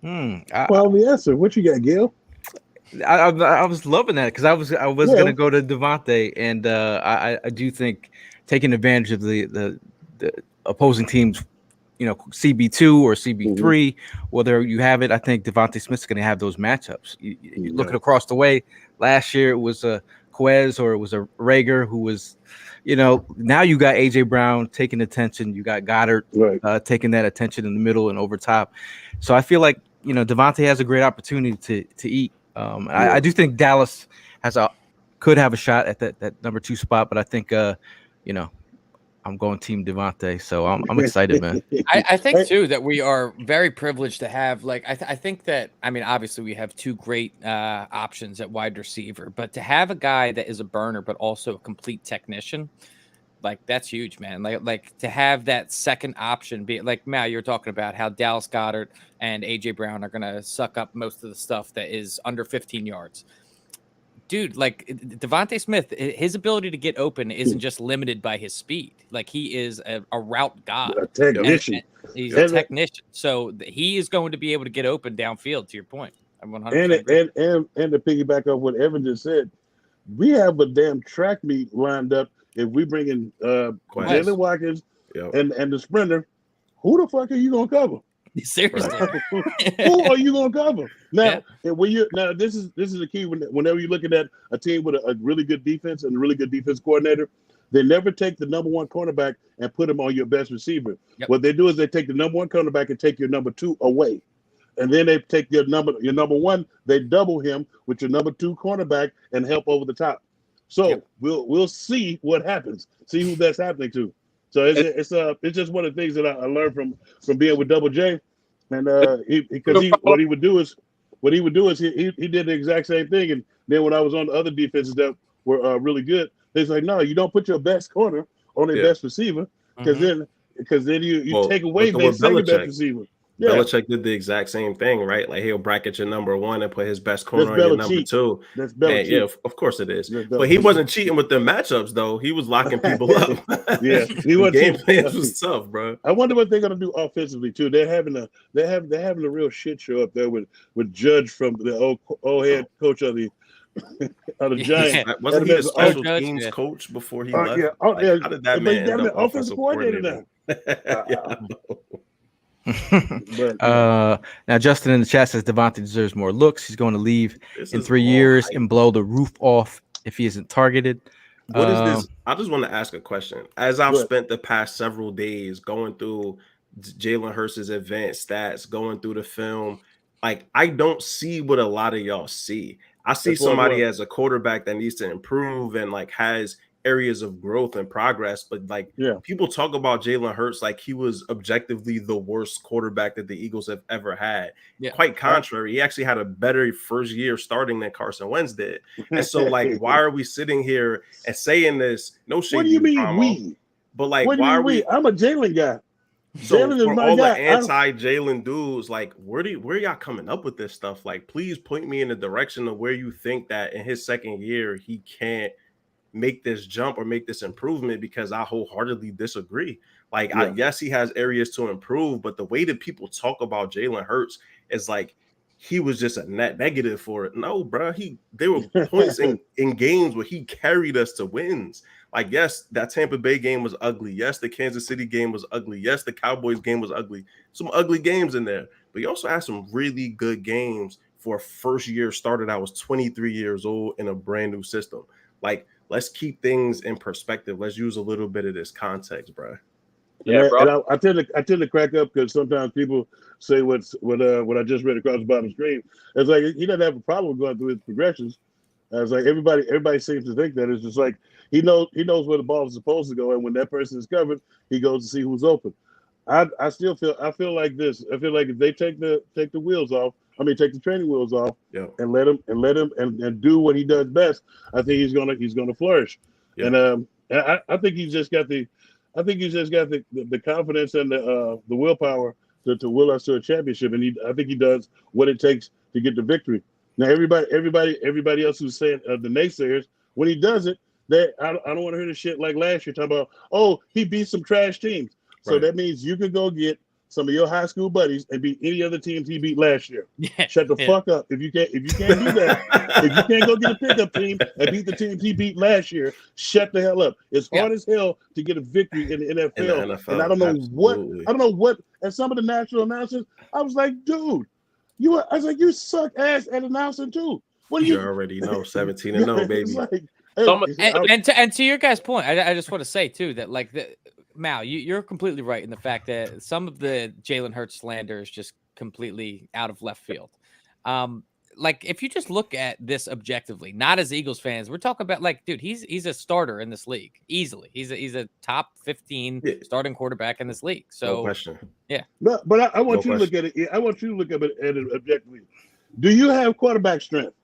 Well, the answer. What you got, Gayle?
I was loving that because I was gonna go to Devontae, and I do think taking advantage of the opposing teams, CB2 or CB3, whether you have it, I think Devontae Smith's going to have those matchups. You looking across the way, last year it was a Quez or it was a Rager who was, now you got AJ Brown taking attention, you got Goddard taking that attention in the middle and over top. So I feel like Devontae has a great opportunity to eat. I do think Dallas could have a shot at that number 2 spot, but I think I'm going Team Devontae, so I'm excited, man.
I think too that we are very privileged to have I think that obviously we have 2 great options at wide receiver, but to have a guy that is a burner but also a complete technician, that's huge, man. Like to have that second option be Mal, you're talking about how Dallas Goedert and AJ Brown are gonna suck up most of the stuff that is under 15 yards. Dude, Devontae Smith, his ability to get open isn't just limited by his speed. He is a route god.
A technician.
He's a technician. So he is going to be able to get open downfield, to your point. I'm 100%
and to piggyback off what Evan just said, we have a damn track meet lined up. If we bring in Jalen Watkins and the sprinter, who the fuck are you going to cover?
Seriously,
who are you gonna cover now? And this is the key. Whenever you're looking at a team with a really good defense and a really good defense coordinator, they never take the number 1 cornerback and put him on your best receiver. What they do is they take the number 1 cornerback and take your number 2 away, and then they take your number 1. They double him with your number 2 cornerback and help over the top. So we'll see what happens. See who that's happening to. So it's just one of the things that I learned from being with Double J, and what he would do is he did the exact same thing. And then when I was on the other defenses that were really good, they say no, you don't put your best corner on their best receiver because then you take away their second best receiver. Yeah,
Belichick did the exact same thing, right? Like he'll bracket your number one and put his best
that's
corner on your number
Belichick.
two.
That's
And
Belichick.
yeah, of course it is.
That's
But he
Belichick.
wasn't cheating with the matchups though. He was locking people up.
Yeah, he
The
wasn't
game
cheating.
plans was tough, bro.
I wonder what they're gonna do offensively too. They're having a real shit show up there with Judge from the old head coach of the Giants.
Yeah.
Wasn't he the special
Judge,
teams
yeah.
coach before he left?
Yeah,
Like,
yeah.
how did that
But
man
he's
end
having
up
an offensive coordinator now.
Yeah,
But
Now Justin in the chat says Devontae deserves more looks. He's going to leave
this
in
is
3
all
years
hype.
and blow the roof off if he isn't targeted.
What is this? I just want to ask a question. As I've
Good.
spent the past several days going through Jalen Hurts' advanced stats, going through the film, like I don't see what a lot of y'all see. I see
That's what I
somebody
want.
as a quarterback that needs to improve and like has areas of growth and progress, but like
Yeah.
people talk about Jalen Hurts like he was objectively the worst quarterback that the Eagles have ever had.
Yeah.
Quite contrary, he actually had a better first year starting than Carson Wentz did. And so, like, why are we sitting here and saying this? No shade.
What do you mean
Promo,
we?
but like,
What do you
why
mean
are we?
I'm a Jalen guy.
So
Jalen is
for
my
all the
guy.
anti-Jalen dudes, like, where y'all coming up with this stuff? Like, please point me in the direction of where you think that in his second year he can't make this jump or make this improvement, because I wholeheartedly disagree. Like,
Yeah.
yes, he has areas to improve, but the way that people talk about Jalen Hurts is like he was just a net negative for it. No, bro, there were points in games where he carried us to wins. Like, yes, that Tampa Bay game was ugly. Yes, the Kansas City game was ugly. Yes, the Cowboys game was ugly. Some ugly games in there, but he also had some really good games for a first year starter that was 23 years old in a brand new system. Like, let's keep things in perspective. Let's use a little bit of this context, bro.
Yeah, bro.
I tend to crack up because sometimes people say what I just read across the bottom screen. It's like he doesn't have a problem going through his progressions. It's like everybody seems to think that it's just like he knows where the ball is supposed to go, and when that person is covered, he goes to see who's open. I feel like this. I feel like if they take the wheels off, take the training wheels off,
Yeah.
and let him and do what he does best, I think he's gonna flourish.
Yeah.
And I think he's just got the confidence and the willpower to will us to a championship, and I think he does what it takes to get the victory. Now everybody else who's saying the naysayers, when he does it, I don't want to hear the shit like last year talking about, oh, he beat some trash teams. So
Right.
that means you could go get some of your high school buddies and beat any other teams he beat last year.
Yeah.
Shut the fuck up. If you can't do that, if you can't go get a pickup team and beat the teams he beat last year, shut the hell up. It's hard as hell to get a victory in the NFL.
In the NFL,
and I don't
absolutely.
know what, and some of the national announcers, I was like, dude, you suck ass at announcing too. What do
You
you
already know 17-0, baby.
And to your guys' point, I just want to say too that like Mal, you're completely right in the fact that some of the Jalen Hurts slander is just completely out of left field. Like if you just look at this objectively, not as Eagles fans, we're talking about like, dude, he's a starter in this league easily. He's a top 15 starting quarterback in this league. So
No question.
Yeah.
No, but I want you to look at it. I want you to look at it objectively. Do you have quarterback strength?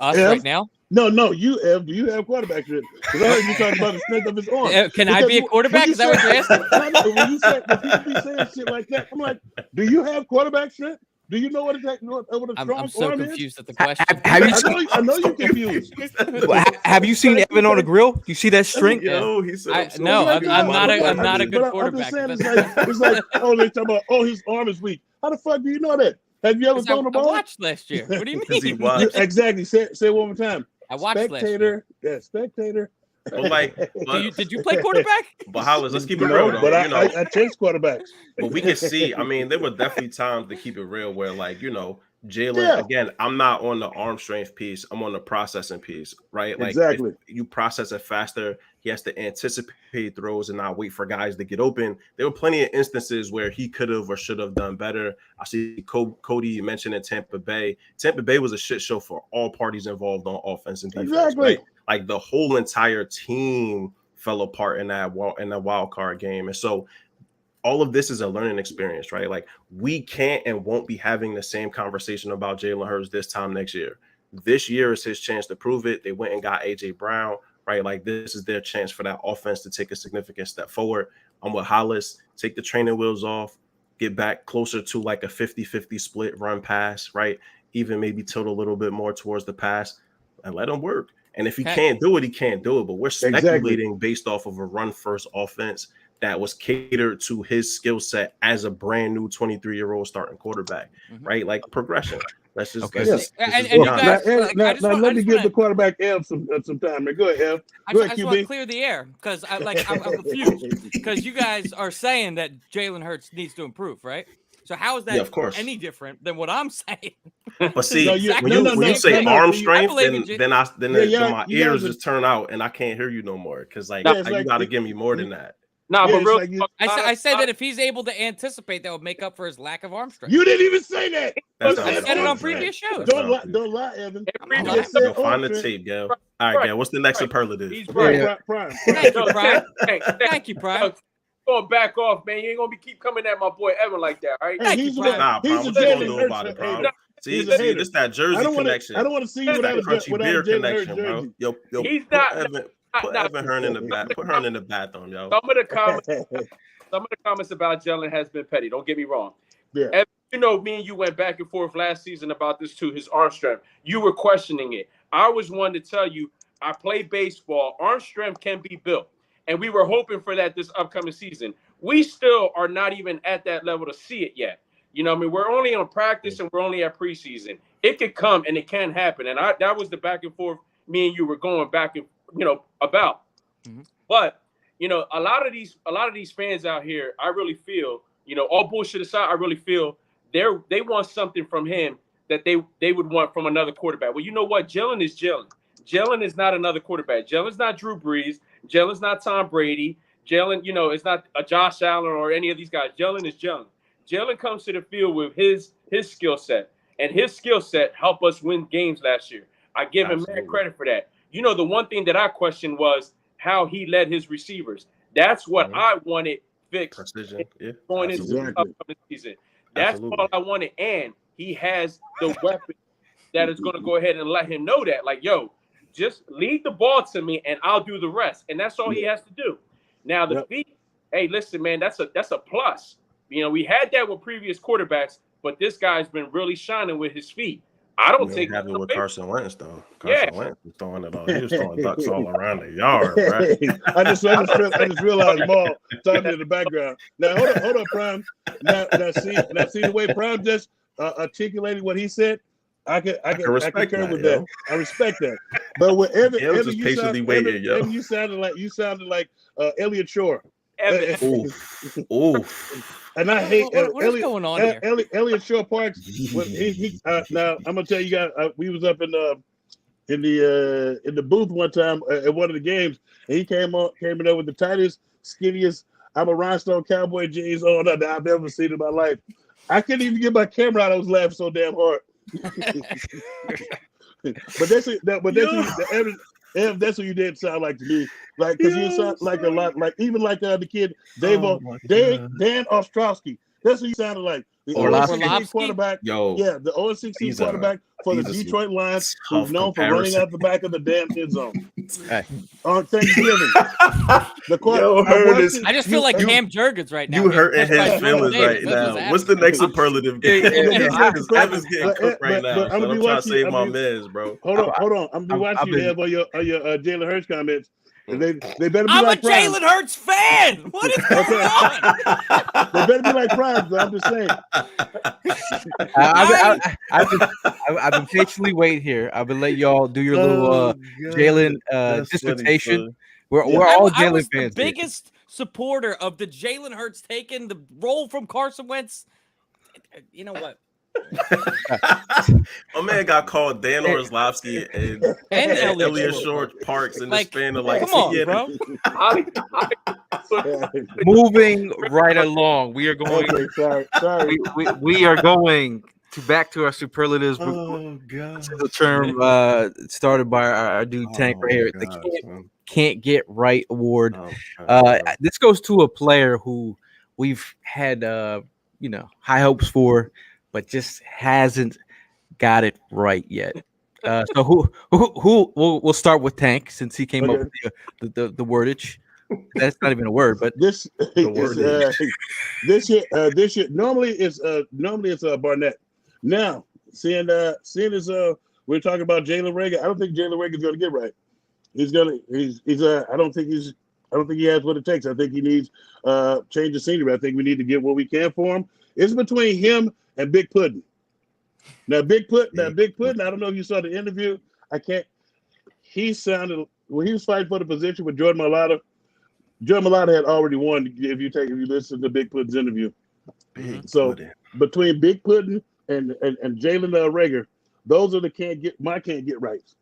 Us right now?
No, you Ev. Do you have quarterback strength? Because I heard you talking about the strength of his arm.
Can I be a quarterback? Is that what you're asking?
When people be saying shit like that, I'm like, do you have quarterback strength? Do you know what a strong
I'm so
arm
confused
is?
at the question.
I know you're confused.
Have you seen Evan on the grill? You see that strength?
Yo, he said,
I'm not a good quarterback.
I'm just saying, it's like, oh, they talking about, oh, his arm is weak. How the fuck do you know that? Have you ever thrown a ball?
I watched last year. What do you mean?
Exactly. Say it one more time.
I watched
spectator. Yeah, spectator.
But like,
did you play quarterback?
But Hollis, let's keep it real though.
But I chase quarterbacks.
But we can see. I mean, there were definitely times to keep it real where, like, Jalen. Again, I'm not on the arm strength piece. I'm on the processing piece, right? Like,
exactly.
If you process it faster, he has to anticipate throws and not wait for guys to get open. There were plenty of instances where he could have or should have done better. I see Cody mentioned in Tampa Bay. Tampa Bay was a shit show for all parties involved on offense and defense.
Exactly.
Right? Like the whole entire team fell apart in that wild card game, and so all of this is a learning experience, right? Like we can't and won't be having the same conversation about Jalen Hurts this time next year. This year is his chance to prove it. They went and got AJ Brown, right? Like this is their chance for that offense to take a significant step forward. I'm with Hollis. Take the training wheels off. get back closer to like a 50-50 split run pass, right? Even maybe tilt a little bit more towards the pass and let him work. And if he can't do it, he can't do it. But we're speculating based off of a run-first offense that was catered to his skill set as a brand new 23-year-old starting quarterback, right? Like progression. Let's just
and
be
you
honest.
guys,
Now let me give the quarterback Ev some time. Go ahead, Ev.
I
Go ahead,
just want to
QB.
clear the air because I'm confused because you guys are saying that Jalen Hurts needs to improve, right? So how is that
of course.
any different than what I'm saying?
But see,
exactly
when you say arm strength, then my
you
ears
guys
just turn out and I can't hear you no more because like
Yeah, it's
you
like-
got to give me more than that.
Nah,
Yeah,
but
it's
real
like you-
talk,
I said that if he's able to anticipate, that would make up for his lack of arm strength.
You didn't even say that.
That's
You
not
I
said
said it
arm
on
strength.
previous shows.
Don't lie, Evan.
I'm
You
lying.
just said
Yo,
arm
find the
strength.
tape, Gayle. All right, Gayle, what's the next superlative?
He's
Prime,
right.
Prime.
Thank you,
No,
Prime.
Thank
you, Prime.
Going back off, man. You ain't gonna be keep coming at my boy Evan like that, all right?
Hey, he's
Prime.
Nah,
he's
Prime,
a
what you gonna
Jalen
do
Hurts
about it, Prime?
hater.
See,
He's a hater.
this that Jersey
I don't
connection.
want to see you
It's
without
that
a
crunchy
without a
beer
Jalen Hurts
connection, bro.
jersey.
Yo,
He's
put
not-
Evan Hearn in the back. Put Hearn in the bathroom, yo.
Some of the comments about Jalen has been petty. Don't get me wrong.
Yeah.
Evan, you know, me and you went back and forth last season about this too. His arm strength. You were questioning it. I was one to tell you. I play baseball. Arm strength can be built, and we were hoping for that this upcoming season. We still are not even at that level to see it yet. You know what I mean? We're only on practice and we're only at preseason. It could come and it can happen. And that was the back and forth me and you were going back and about.
Mm-hmm.
But a lot of these fans out here, I really feel, all bullshit aside, I really feel they want something from him that they would want from another quarterback. Well, you know what? Jalen is Jalen. Jalen is not another quarterback. Jalen's not Drew Brees. Jalen's not Tom Brady. Jalen, is not a Josh Allen or any of these guys. Jalen is Jalen. Jalen comes to the field with his skill set, and his skill set helped us win games last year. I give him mad credit for that. The one thing that I questioned was how he led his receivers. That's what I wanted fixed.
Precision, yeah.
Going into the upcoming season. That's all I wanted, and he has the weapon that is going to go ahead and let him know that, like, yo, just lead the ball to me, and I'll do the rest, and that's all he has to do. Now the feet, hey, listen, man, that's a plus. We had that with previous quarterbacks, but this guy's been really shining with his feet. I don't take
have it with Carson Wentz though.
Yeah.
Carson Wentz was throwing it all. He was throwing ducks all around the yard, right?
I just realized Maul talking in the background. Now hold on, Prime. Now see the way Prime just articulated what he said. I concur with that. I respect that. But with Evan,
just patiently waiting, yo.
Evan, you sounded like Elliot Shore. And I hate
what is going on here?
Elliot Shore Parks. Now I'm gonna tell you guys, we was up in the booth one time at one of the games, and he came in there with the tightest, skinniest I'm a rhinestone cowboy jeans on that I've ever seen in my life. I couldn't even get my camera out. I was laughing so damn hard. But that's what you did sound like to me. Like, because you sound like a lot, like even like the kid Dan Ostrowski. That's what you sounded like. The
Orlovsky
quarterback.
Yo,
yeah, the 0-16 quarterback for the Detroit Lions, who's known for running out the back of the damn end zone. On Thanksgiving,
I just feel like Cam Jurgens right now.
You hurting his feelings right now. What's the next superlative game? Evan's getting cooked right now. So I'm trying to save my mans, bro.
Hold on. I'm gonna be watching you have on your Jalen Hurts comments. And they better be
I'm
like
a Jalen Hurts fan. What is going on?
They better be like Prime. I'm just saying.
I've been patiently waiting here. I've been letting y'all do your little Jalen dissertation. We're all Jalen fans.
The biggest supporter of the Jalen Hurts taking the role from Carson Wentz. You know what?
My man got called Dan Orlovsky and Elliot Shore Parks in the span of
come on, bro.
Moving right along, we are going.
Okay, sorry.
We are going back to our superlatives.
Oh god,
this is a term started by our dude Tank right here. The can't get right award. This goes to a player who we've had high hopes for, but just hasn't got it right yet. So who we'll start with Tank, since he came up with the wordage. That's not even a word, but
This
word
this year normally it's Barnett. Now seeing as we're talking about Jalen Reagor, I don't think Jalen Reagor is going to get right. I don't think he has what it takes. I think he needs change of scenery. I think we need to get what we can for him. It's between him and Big Puddin'. Now Big Puddin', I don't know if you saw the interview. He sounded when he was fighting for the position with Jordan Mailata. Jordan Mailata had already won if you listen to Big Puddin's interview. So between Big Puddin' and Jalen Reagor, those are the can't get rights.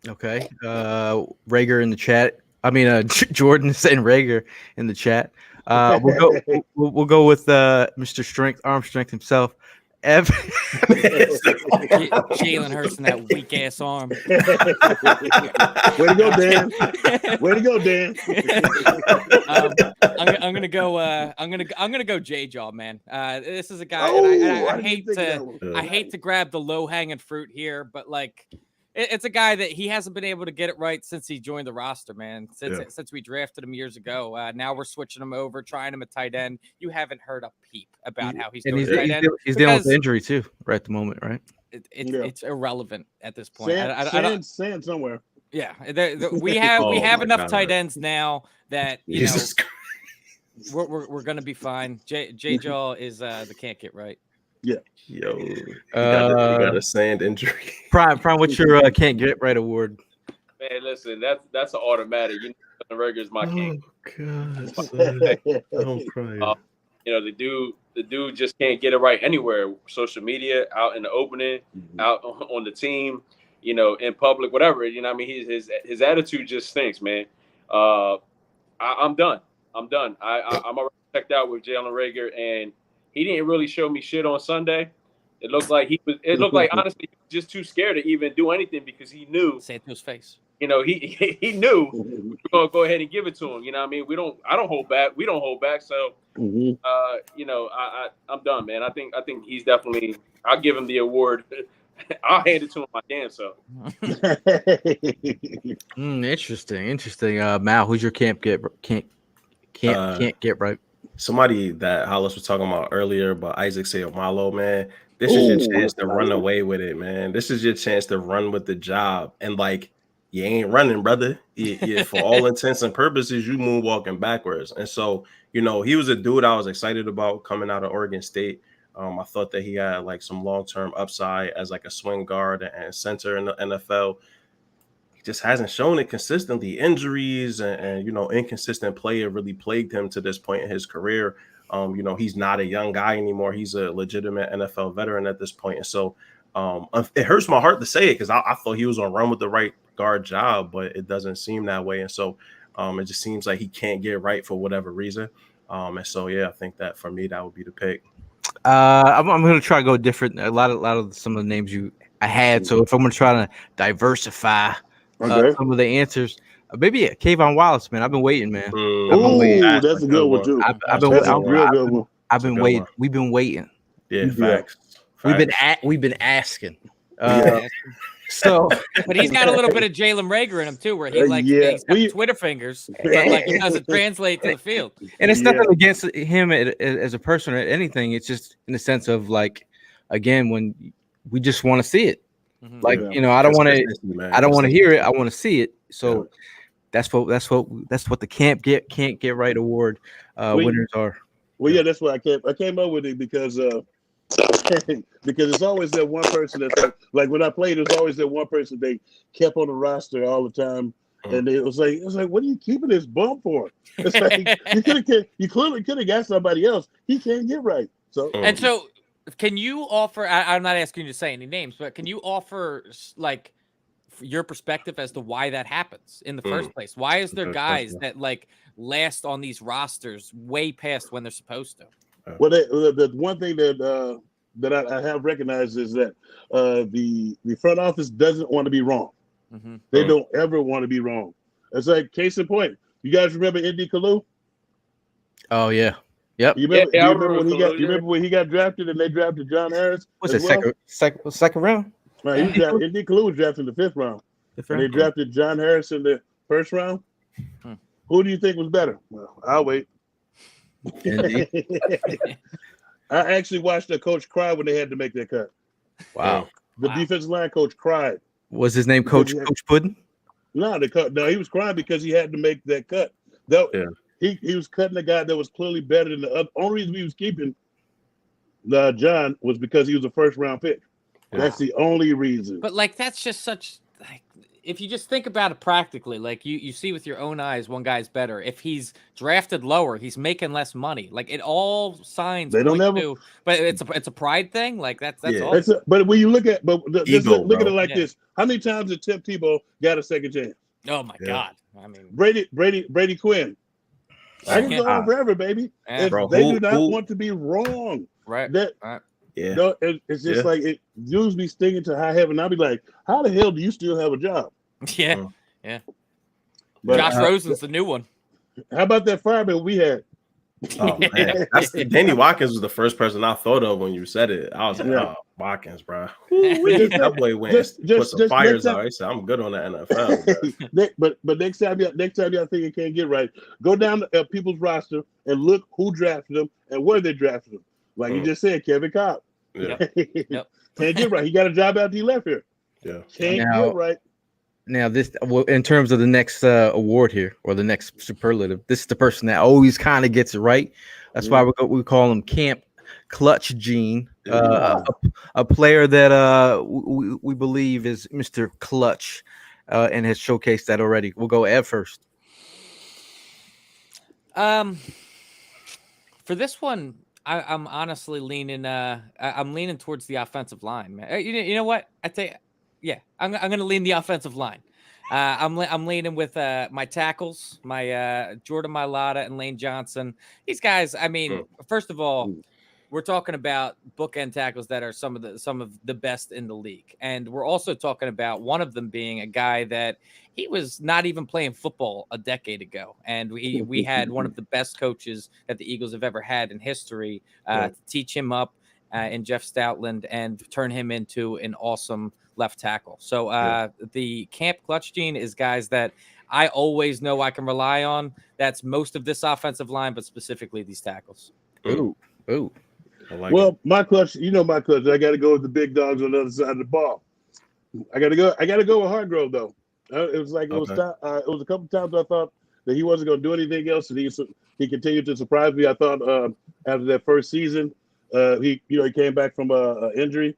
okay. Reagor in the chat. I mean, Jordan saying Reagor in the chat. We'll go with Mr. Strength, Arm Strength himself.
Jalen Hurts in that weak ass arm.
Way to go, Dan. Way to go, Dan.
I'm gonna go. I'm gonna go Jawn, man. This is a guy. I hate to grab the low hanging fruit here, but like. It's a guy that he hasn't been able to get it right since he joined the roster, man. Since we drafted him years ago. Now we're switching him over, trying him at tight end. You haven't heard a peep about how he's doing tight end.
He's dealing with the injury too, right at the moment, right?
It's irrelevant at this point.
Sand somewhere.
Yeah, we have enough tight ends now that you know we're gonna be fine. Jawn is the can't get right.
Yeah.
Yo, you got a sand injury.
Prime, what's your can't get right award?
Man, listen, that's an automatic. You know, Reagor is my king.
God, don't cry.
You know, the dude just can't get it right anywhere. Social media, out in the opening, out on the team, you know, in public, whatever. You know what I mean? His attitude just stinks, man. I'm done. I'm already checked out with Jalen Reagor, and he didn't really show me shit on Sunday. It looked like honestly he was just too scared to even do anything because he knew.
Say it to his face.
You know, he knew we were gonna go ahead and give it to him. You know what I mean? I don't hold back. We don't hold back. So you know, I'm done, man. I think he's definitely, I'll give him the award. I'll hand it to him my damn self.
Interesting. Mal, who's your can't get right?
Somebody that Hollis was talking about earlier, but Isaac Seumalo, man, this is your chance to run away with it, man. This is your chance to run with the job. And like, you ain't running, brother. For all intents and purposes, you moonwalking backwards. And so, you know, he was a dude I was excited about coming out of Oregon State. I thought that he had like some long-term upside as like a swing guard and center in the NFL. Just hasn't shown it consistently. Injuries and you know, inconsistent play have really plagued him to this point in his career. You know, he's not a young guy anymore. He's a legitimate NFL veteran at this point. And so it hurts my heart to say it because I thought he was on run with the right guard job, but it doesn't seem that way. And so it just seems like he can't get right for whatever reason. And so, yeah, I think that for me, that would be the pick.
I'm going to try to go different. A lot of some of the names I had. So if I'm going to try to diversify some of the answers, maybe Kayvon Wallace, man. I've been waiting, man.
That's a good one too.
I've been waiting. We've been waiting.
Yeah, facts.
We've been asking.
So, but he's got a little bit of Jalen Reagor in him too, where he's got Twitter fingers, but like it doesn't translate to the field.
And it's nothing against him as a person or anything. It's just in the sense of like, again, when we just want to see it. Like, you know, I don't want to hear it. I want to see it. So that's what the can't get right award winners are.
Well, yeah, that's why I came up with it because it's always that one person that's like when I played, there's always that one person they kept on the roster all the time, and it was like, what are you keeping this bum for? It's like you clearly could have got somebody else. He can't get right. So
and so. Can you offer? I'm not asking you to say any names, but can you offer like your perspective as to why that happens in the first place? Why is there guys that like last on these rosters way past when they're supposed to?
Well, the one thing that I have recognized is that the front office doesn't want to be wrong. They don't ever want to be wrong. It's like case in point. You guys remember Indy Kalu?
Oh yeah. Yep.
You remember when he got drafted and they drafted John Harris?
Was it second round?
Right, Indy Kalu was drafted in the 5th round. And they drafted John Harris in the 1st round. Who do you think was better? Well, I'll wait.
Indeed.
I actually watched the coach cry when they had to make that cut.
Wow.
The defensive line coach cried.
Was his name
Because
Coach Puddin?
No, he was crying because he had to make that cut. He was cutting a guy that was clearly better than the other. Only reason he was keeping Jawn was because he was a first round pick. Yeah. That's the only reason.
But like, that's just such like, if you just think about it practically, like you see with your own eyes, one guy's better. If he's drafted lower, he's making less money. Like it all signs.
They don't ever.
To, but it's a pride thing. Like that's all.
But when you look at just
Ego,
look at it like this: how many times did Tim Tebow got a second chance?
Oh my God! I mean,
Brady Quinn. I can go on forever, baby.
Yeah.
They do not want to be wrong.
Right.
Yeah. No, it's just like it used me stinging to high heaven. I'll be like, how the hell do you still have a job?
Yeah.
But,
Josh Rosen's the new one.
How about that fireman we had?
Oh man, Danny Watkins was the first person I thought of when you said it. I was like, oh, Watkins, bro. That boy went put some fires out. He said, I'm good on the NFL.
but next time y'all think it can't get right, go down to people's roster and look who drafted them and where they drafted them. Like you just said, Kevin Cobb.
Yeah.
Can't get right. He got a job after he left here.
Yeah.
Can't get right.
Now, this in terms of the next award here, or the next superlative, this is the person that always kind of gets it right. That's why we call him Camp Clutch Gene, a player that we believe is Mr. Clutch, and has showcased that already. We'll go Ev first.
For this one, I'm honestly leaning. I'm leaning towards the offensive line, man. You know what? I tell you. Yeah, I'm going to lean the offensive line. I'm leaning with my tackles, my Jordan Mailata and Lane Johnson. These guys, I mean, first of all, we're talking about bookend tackles that are some of the best in the league, and we're also talking about one of them being a guy that he was not even playing football a decade ago, and we had one of the best coaches that the Eagles have ever had in history to teach him up in Jeff Stoutland and turn him into an awesome left tackle. So the Camp Clutch Gene is guys that I always know I can rely on. That's most of this offensive line, but specifically these tackles.
Ooh.
My clutch, my clutch. I got to go with the big dogs on the other side of the ball. I got to go with Hargrove though. It was like it was a couple times I thought that he wasn't going to do anything else, and he continued to surprise me. I thought after that first season, he came back from an injury.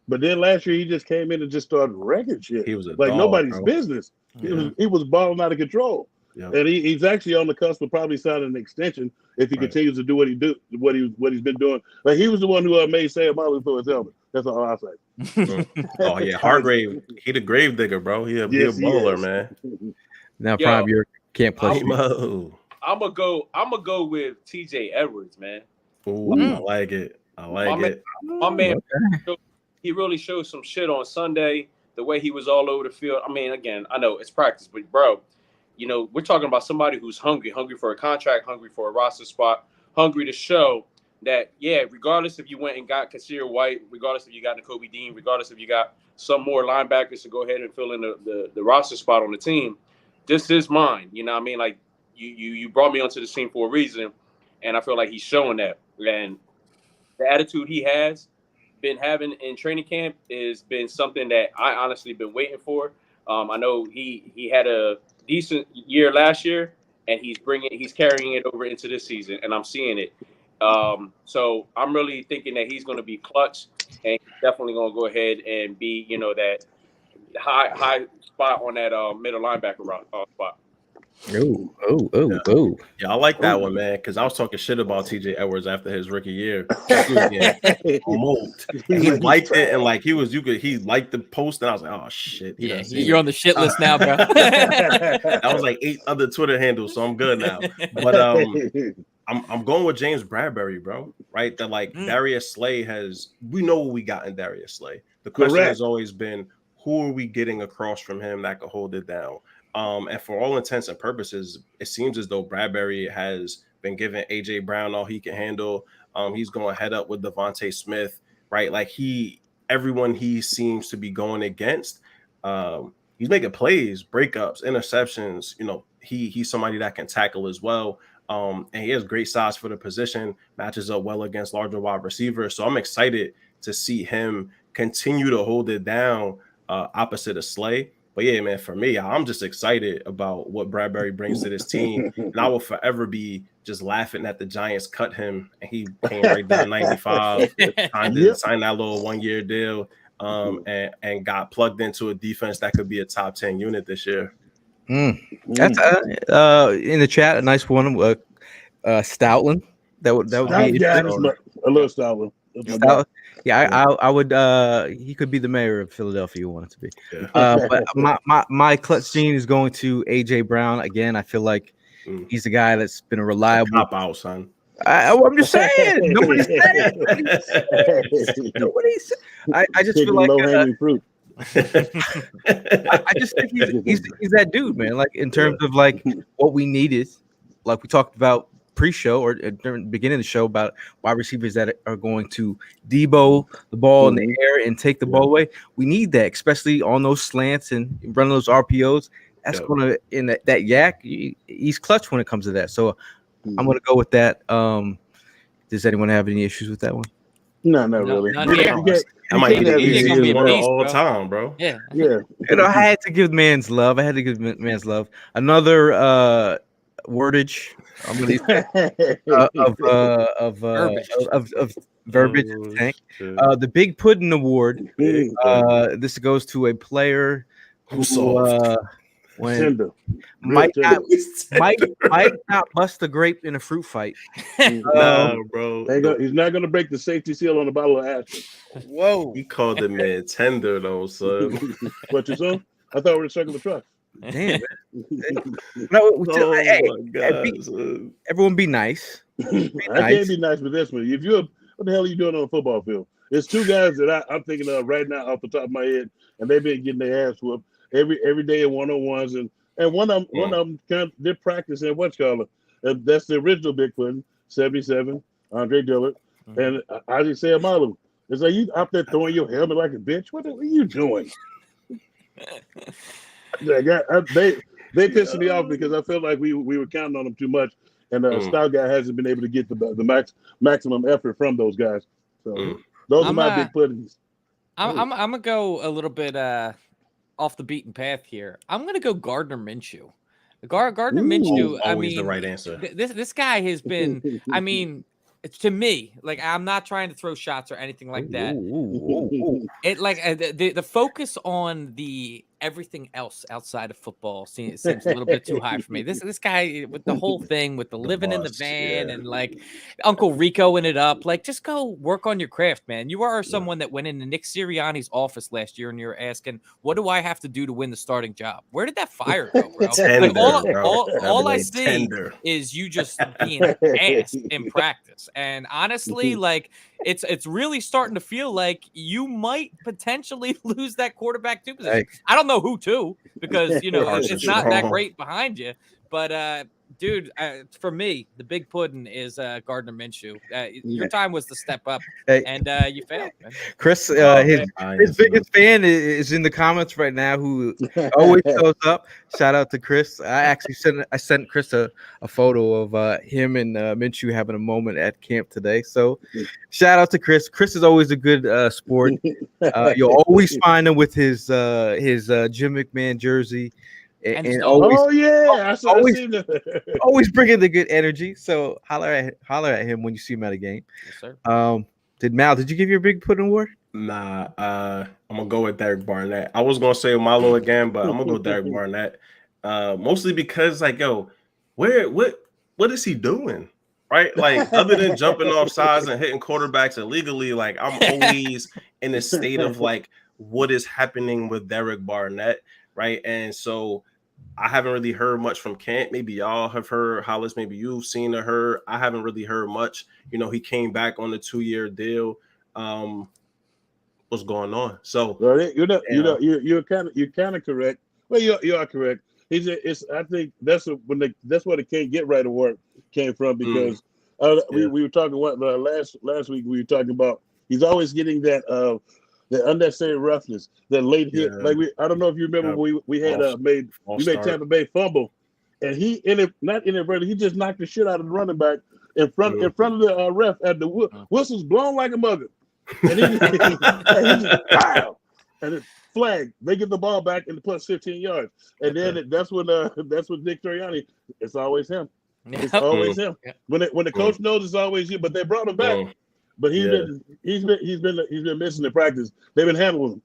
But then last year he just came in and just started wrecking shit.
He was
nobody's business. He was balling out of control. Yep. And he's actually on the cusp of probably signing an extension if he continues to do what he's been doing. Like he was the one who made Sam Molly throw his helmet. That's all I'll say.
Oh yeah, Hargrave, he the grave digger, bro. He a bowler, man.
Now, Prime, your Camp Clutch.
I'm gonna go with TJ Edwards, man.
Ooh, I like it.
My man, he really showed some shit on Sunday. The way he was all over the field. I mean, again, I know it's practice, but bro, we're talking about somebody who's hungry for a contract, hungry for a roster spot, hungry to show that, regardless if you went and got Kasir White, regardless if you got Nakobe Dean, regardless if you got some more linebackers to go ahead and fill in the roster spot on the team, this is mine. You know what I mean? Like you brought me onto the scene for a reason, and I feel like he's showing that. And the attitude he has been having in training camp has been something that I honestly been waiting for. I know he had a decent year last year, and he's carrying it over into this season, and I'm seeing it. So I'm really thinking that he's going to be clutch, and he's definitely going to go ahead and be, that high spot on that middle linebacker spot.
Oh.
Yeah, I like that one, man, because I was talking shit about TJ Edwards after his rookie year. He liked it, and he liked the post, and I was like, oh shit.
You're on the shit list now, bro.
That was like 8 other Twitter handles, so I'm good now. But I'm going with James Bradbury, bro. Right? That Darius Slay we know what we got in Darius Slay. The question has always been, who are we getting across from him that could hold it down? And for all intents and purposes, it seems as though Bradbury has been giving AJ Brown all he can handle. He's going head up with Devontae Smith, right? Like everyone he seems to be going against, he's making plays, breakups, interceptions. You know, he's somebody that can tackle as well. And he has great size for the position, matches up well against larger wide receivers. So I'm excited to see him continue to hold it down opposite of Slay. But yeah, man, for me, I'm just excited about what Bradbury brings to this team. And I will forever be just laughing at the Giants cut him and he came right down 95, signed that little 1-year deal, and got plugged into a defense that could be a top 10 unit this year.
That's in the chat, a nice one. Stoutland. That would be
a little Stoutland.
Yeah, I would. He could be the mayor of Philadelphia. You want it to be.
Yeah.
But my clutch gene is going to AJ Brown again. I feel like he's the guy that's been a reliable
cop out, son.
I'm just saying. Nobody said it. Nobody said. I just feel like
low-hanging fruit.
I just think he's that dude, man. Like in terms of like what we needed, like we talked about pre-show or during the beginning of the show about wide receivers that are going to debo the ball in the air and take the ball away. We need that, especially on those slants and running those RPOs. That's going to in that yak. He's clutch when it comes to that. So I'm going to go with that. Does anyone have any issues with that one?
No, not really.
I might be the easiest one of all time, bro.
Yeah.
You know, I had to give man's love. Another wordage. I'm going to of verbiage tank. The Big Puddin' Award. This goes to a player who might not bust a grape in a fruit fight.
No, bro.
He's not going to break the safety seal on a bottle of Aspen.
Whoa.
He called the man tender, though, son.
What you saw? I thought we were circling the truck.
Damn. Everyone be nice.
I can't be nice with this one. What the hell are you doing on a football field? There's two guys that I'm thinking of right now off the top of my head, and they've been getting their ass whooped every day in one-on-ones, and one of them they're practicing what's called that's the original Big Puddin', 77, Andre Dillard, and Isaiah Malu. It's like you out there throwing your helmet like a bitch. What are you doing? They pissed me off because I felt like we were counting on them too much, and Stout guy hasn't been able to get the maximum effort from those guys. So those are my Big Puddings.
I'm gonna go a little bit off the beaten path here. I'm gonna go Gardner Minshew. Gardner Minshew.
Always the right answer.
This guy has been. I mean, to me, like I'm not trying to throw shots or anything like that. It like the focus on the everything else outside of football seems a little bit too high for me. This guy with the whole thing with the living in the van and like Uncle Rico-ing it up, like just go work on your craft, man. You are someone that went into Nick Sirianni's office last year and you're asking, what do I have to do to win the starting job? Where did that fire go, bro? All I see is you just being ass in practice. And honestly, like it's really starting to feel like you might potentially lose that quarterback 2 position. I don't know who to, because it's not that great behind you. But dude, for me, the Big Puddin' is Gardner Minshew. Your time was to step up, and you failed, man.
Chris, his biggest fan is in the comments right now, who always shows up. Shout out to Chris. I sent Chris a photo of him and Minshew having a moment at camp today. So shout out to Chris. Chris is always a good sport. You'll always find him with his Jim McMahon jersey. And always, always bringing the good energy. So holler at him when you see him at a game.
Yes, sir.
Did you give your Big Puddin' award?
Nah, I'm gonna go with Derek Barnett. I was gonna say Malo again, but I'm gonna go Derek Barnett. Mostly because what is he doing? Right? Like other than jumping off sides and hitting quarterbacks illegally, like I'm always in a state of like, what is happening with Derek Barnett? Right. And so I haven't really heard much from camp. Maybe y'all have heard, Hollis, maybe you've seen or heard. I haven't really heard much. He came back on the 2-year deal. What's going on? So
you're kind of correct. Well, you are correct. I think that's where the can't get right award came from, because we were talking last week. We were talking about he's always getting that the unnecessary roughness, the late hit.
Yeah.
Like I don't know if you remember we had made Tampa Bay fumble, and he not inadvertently, he just knocked the shit out of the running back in front of the ref at the whistle's blown like a mother, and he just pow, and it's flag. They get the ball back and plus 15 yards, and then that's when Nick Sirianni. It's always him. It's always him. When the coach knows it's always you, but they brought him back. But he's been missing in practice. They've been handling him.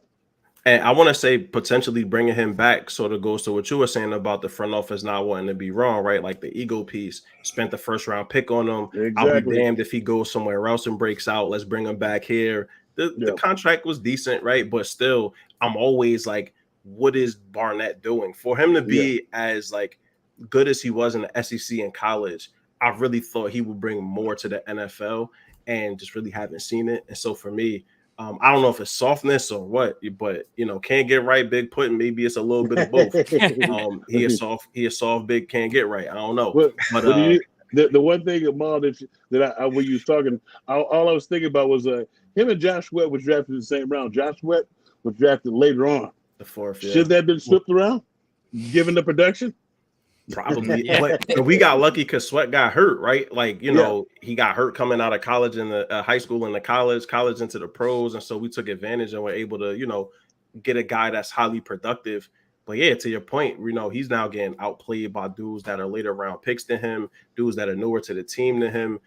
And I want to say potentially bringing him back sort of goes to what you were saying about the front office not wanting to be wrong, right? Like the ego piece. Spent the first round pick on him. Exactly. I'll be damned if he goes somewhere else and breaks out. Let's bring him back here. The contract was decent, right? But still, I'm always like, what is Barnett doing? For him to be as like good as he was in the SEC in college, I really thought he would bring more to the NFL, and just really haven't seen it. And so for me, I don't know if it's softness or what, but can't get right, big put, and maybe it's a little bit of both. He is soft, big, can't get right. I don't know.
The one thing, Amal, that when you was talking, all I was thinking about was him and Josh Sweat was drafted in the same round. Josh Sweat was drafted later on.
The fourth.
Should that have been flipped around, given the production?
Probably. But we got lucky because Sweat got hurt, right? Like, he got hurt coming out of college in the high school into college into the pros. And so we took advantage and were able to, get a guy that's highly productive. But yeah, to your point, he's now getting outplayed by dudes that are later round picks than him, dudes that are newer to the team than him.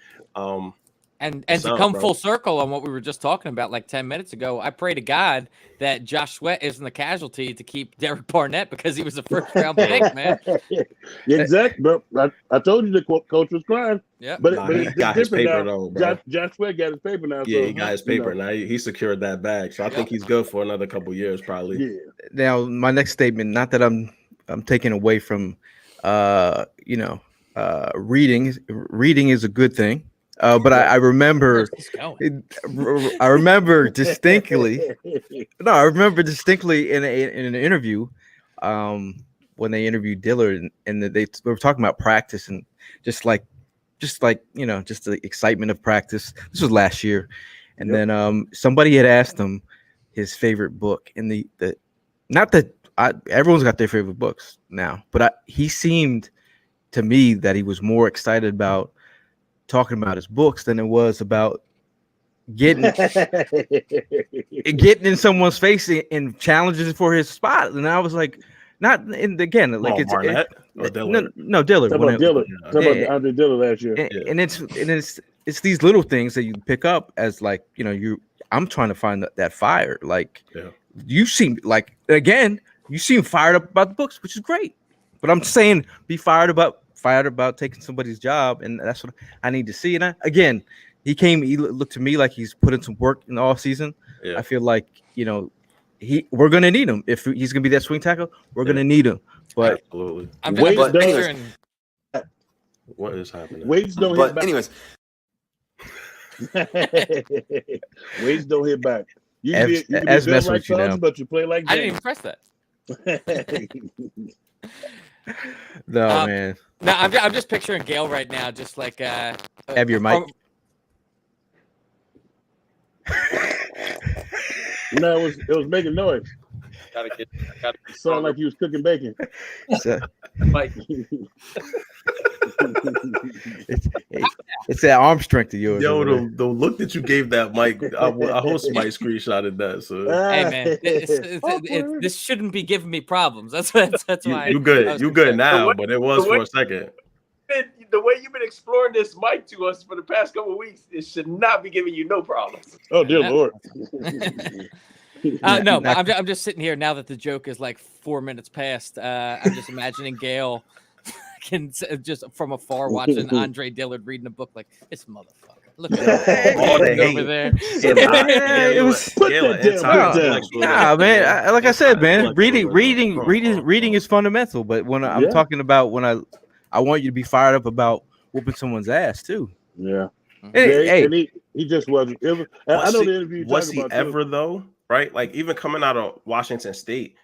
And to come full circle on what we were just talking about like 10 minutes ago, I pray to God that Josh Sweat isn't the casualty to keep Derek Barnett because he was a first-round pick, man.
Exactly. But I told you the coach was crying.
Yeah.
But
he got his paper
now.
though, bro.
Josh Sweat got his paper now.
Yeah, he got his paper. Now he secured that bag. So I think he's good for another couple years probably.
Yeah.
Now, my next statement, not that I'm taking away from reading. Reading is a good thing. But I remember distinctly. No, I remember distinctly in an interview, when they interviewed Dillard, and they were talking about practice and just the excitement of practice. This was last year, and then somebody had asked him his favorite book, and everyone's got their favorite books now, but he seemed to me that he was more excited about talking about his books than it was about getting in someone's face and challenges for his spot. And I was like, not in again, like it's
Barnett or Dillard?
No, Dillard.
Talk about Andre Dillard last year.
And it's these little things that you pick up as like, I'm trying to find that fire. Like you seem like, again, you seem fired up about the books, which is great. But I'm saying be fired about taking somebody's job, and that's what I need to see. And he looked to me like he's put in some work in the off season. I feel like we're gonna need him if he's gonna be that swing tackle. We're gonna need him. But
absolutely, what is happening?
Weights don't hit back. Anyways, weights don't hit back. You can be built like Sons, but you play like James.
I didn't even press that.
No, man.
No, I'm just picturing Gayle right now, just like
have your mic.
No, it was making noise. Sounded like he was cooking bacon.
Mike.
It's that arm strength of yours.
Yo, the look that you gave that mic, I hope somebody screenshotted that. So
hey man, this shouldn't be giving me problems. That's why
you good. You good now, but it was for a second.
The way you've been exploring this mic to us for the past couple of weeks, it should not be giving you no problems.
Oh dear Lord.
No, but I'm just sitting here now that the joke is like 4 minutes past. I'm just imagining Gayle can just from afar watching Andre Dillard reading a book like this motherfucker. Look at that over there.
It was nah, man. Like I said, man, reading is fundamental. But when I'm talking about when I want you to be fired up about whooping someone's ass too.
Yeah.
Hey,
and he just wasn't. I know the interview.
Was he ever though? Right? Like even coming out of Washington State,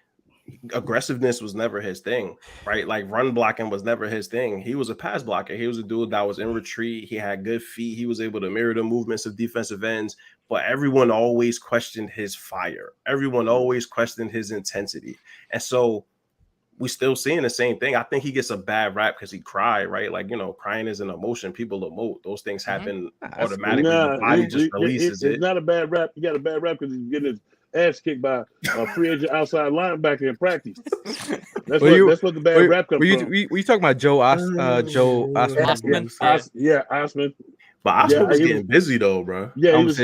aggressiveness was never his thing, right? Like run blocking was never his thing. He was a pass blocker. He was a dude that was in retreat. He had good feet. He was able to mirror the movements of defensive ends, but everyone always questioned his fire. Everyone always questioned his intensity. And so we still seeing the same thing. I think he gets a bad rap because he cried, right? Like, crying is an emotion. People emote. Those things happen automatically. The body just releases it.
It's not a bad rap. He got a bad rap because he's getting his ass kicked by a free agent outside linebacker in practice. That's what the bad rap comes from.
Were you talking about Joe Osman?
Yeah, Osman.
But Osman was getting busy though, bro.
Yeah, he was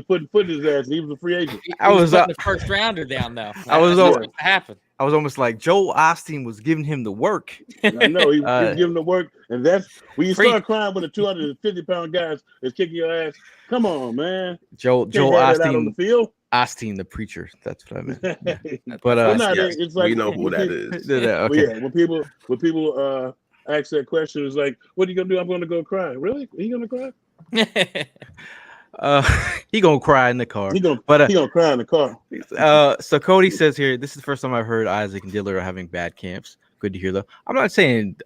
putting foot in his ass. And he was a free agent.
I was putting the first rounder down though.
I was almost like Joe Osteen was giving him the work.
I know he was giving the work, and that's when you start crying when a 250-pound guy is kicking your ass. Come on, man.
Joe Osteen
on the field.
Osteen the preacher. That's what I meant.
But it's like
we know who that is.
Okay.
Yeah, when people ask that question, it's like, "What are you gonna do?" I'm gonna go cry. Really? Are you gonna cry?
He gonna cry in the car.
He gonna cry in the car.
So Cody says here, this is the first time I've heard Isaac and Dillard are having bad camps. Good to hear though. I'm not saying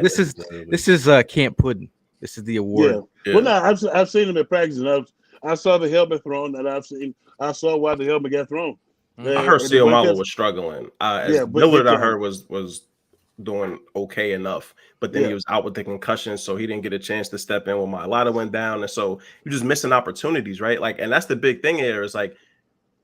this is camp pudding. This is the award.
Yeah. Well, no, I've seen him in practice, and I saw the helmet thrown, and I saw why the helmet got thrown.
I heard Seomalo was struggling. Dillard, I heard was doing okay enough, but then he was out with the concussion, so he didn't get a chance to step in when Mailata went down, and so you're just missing opportunities, right? Like, and that's the big thing here is like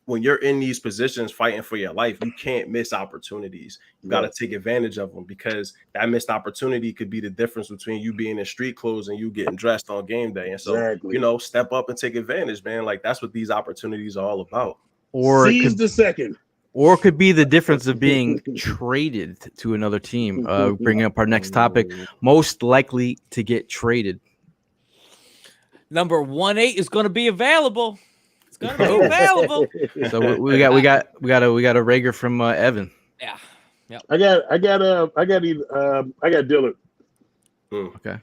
when you're in these positions fighting for your life, you can't miss opportunities. You got to take advantage of them because that missed opportunity could be the difference between you being in street clothes and you getting dressed on game day. And so, step up and take advantage, man. Like that's what these opportunities are all about.
Or
seize the second.
Or it could be the difference of being traded to another team. Bringing up our next topic, most likely to get traded.
Number 18 is going to be available. It's going to be available.
So we got a Rager from Evan.
Yeah. Yep.
I got Dillard.
Okay.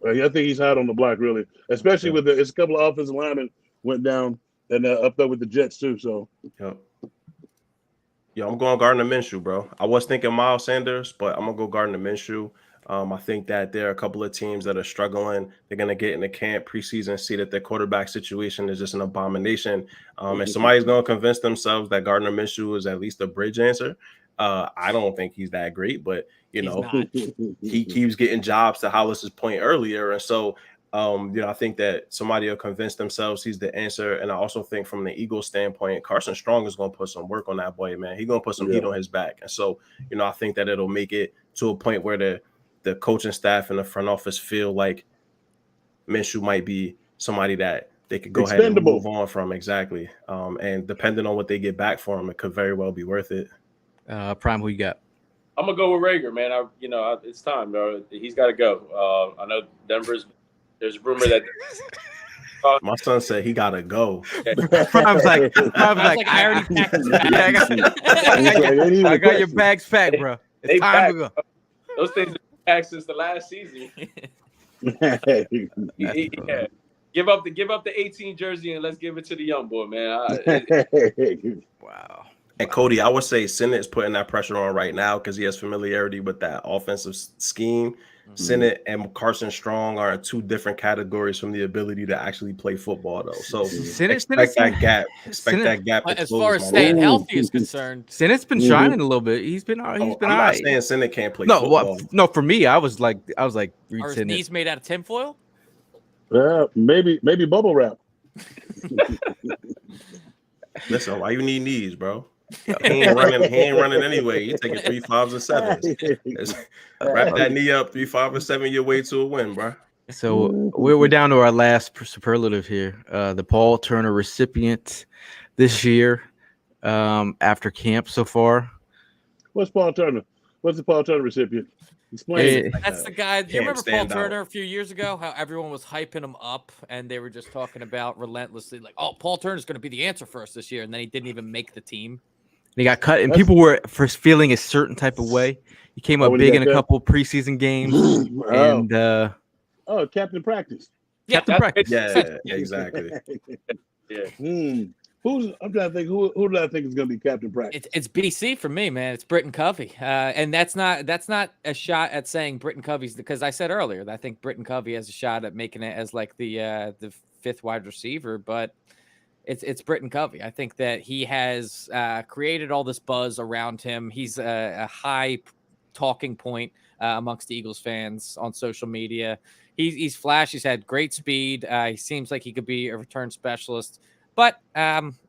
I think he's hot on the block, really, especially with it's a couple of offensive linemen went down and up there with the Jets too. So.
Yep. Yeah, I'm going Gardner Minshew, bro. I was thinking Miles Sanders, but I'm gonna go Gardner Minshew. I think that there are a couple of teams that are struggling. They're gonna get in the camp preseason, see that their quarterback situation is just an abomination, and somebody's gonna convince themselves that Gardner Minshew is at least a bridge answer. I don't think he's that great, but he keeps getting jobs. To Hollis's point earlier, and so. I think that somebody will convince themselves he's the answer. And I also think from the Eagles standpoint, Carson Strong is going to put some work on that boy, man. He's going to put some heat on his back. And so, I think that it'll make it to a point where the coaching staff and the front office feel like Minshew might be somebody that they could go ahead and move on from. Exactly. And depending on what they get back for him, it could very well be worth it.
Prime, who you got?
I'm going to go with Rager, man. It's time, bro. He's got to go. I know there's a rumor that
my son said he gotta go.
Prime's like, I already packed. I got your bags packed, bro. It's time to go.
Those things are packed since the last season. Yeah. Give up the 18 jersey and let's give it to the young boy, man.
Wow.
And Cody, I would say Senate is putting that pressure on right now because he has familiarity with that offensive scheme. Senate and Carson Strong are in two different categories from the ability to actually play football, though. So expect that gap. Expect that gap.
As far as staying healthy is concerned,
Senate's been shining a little bit. He's been. I'm
not saying Senate can't play football.
No, for me, I was like,
are his knees made out of tinfoil?
Maybe bubble wrap.
Listen, why you need knees, bro? He ain't running anyway. You're taking 3 5s and 7s. Wrap that knee up, 3 5 and 7 your way to a win, bro.
So we're down to our last superlative here. The Paul Turner recipient this year after camp so far.
What's Paul Turner? What's the Paul Turner recipient? Explain.
That's the guy. Do you remember Paul Turner a few years ago? How everyone was hyping him up and they were just talking about relentlessly, like, "Oh, Paul Turner's going to be the answer for us this year," and then he didn't even make the team. He got cut, and people were feeling a certain type of way. He came up big in a couple preseason games, and
Captain Practice.
Captain Practice.
Yeah, exactly.
Who I'm trying to think who do I think is going to be captain practice?
It's BC for me, man. It's Britton Covey, and that's not a shot at saying Britton Covey's, because I said earlier that I think Britton Covey has a shot at making it as like the fifth wide receiver, but it's Britton Covey. I think that he has created all this buzz around him. He's a high talking point amongst the Eagles fans on social media. He's flashed. He's had great speed. He seems like he could be a return specialist. But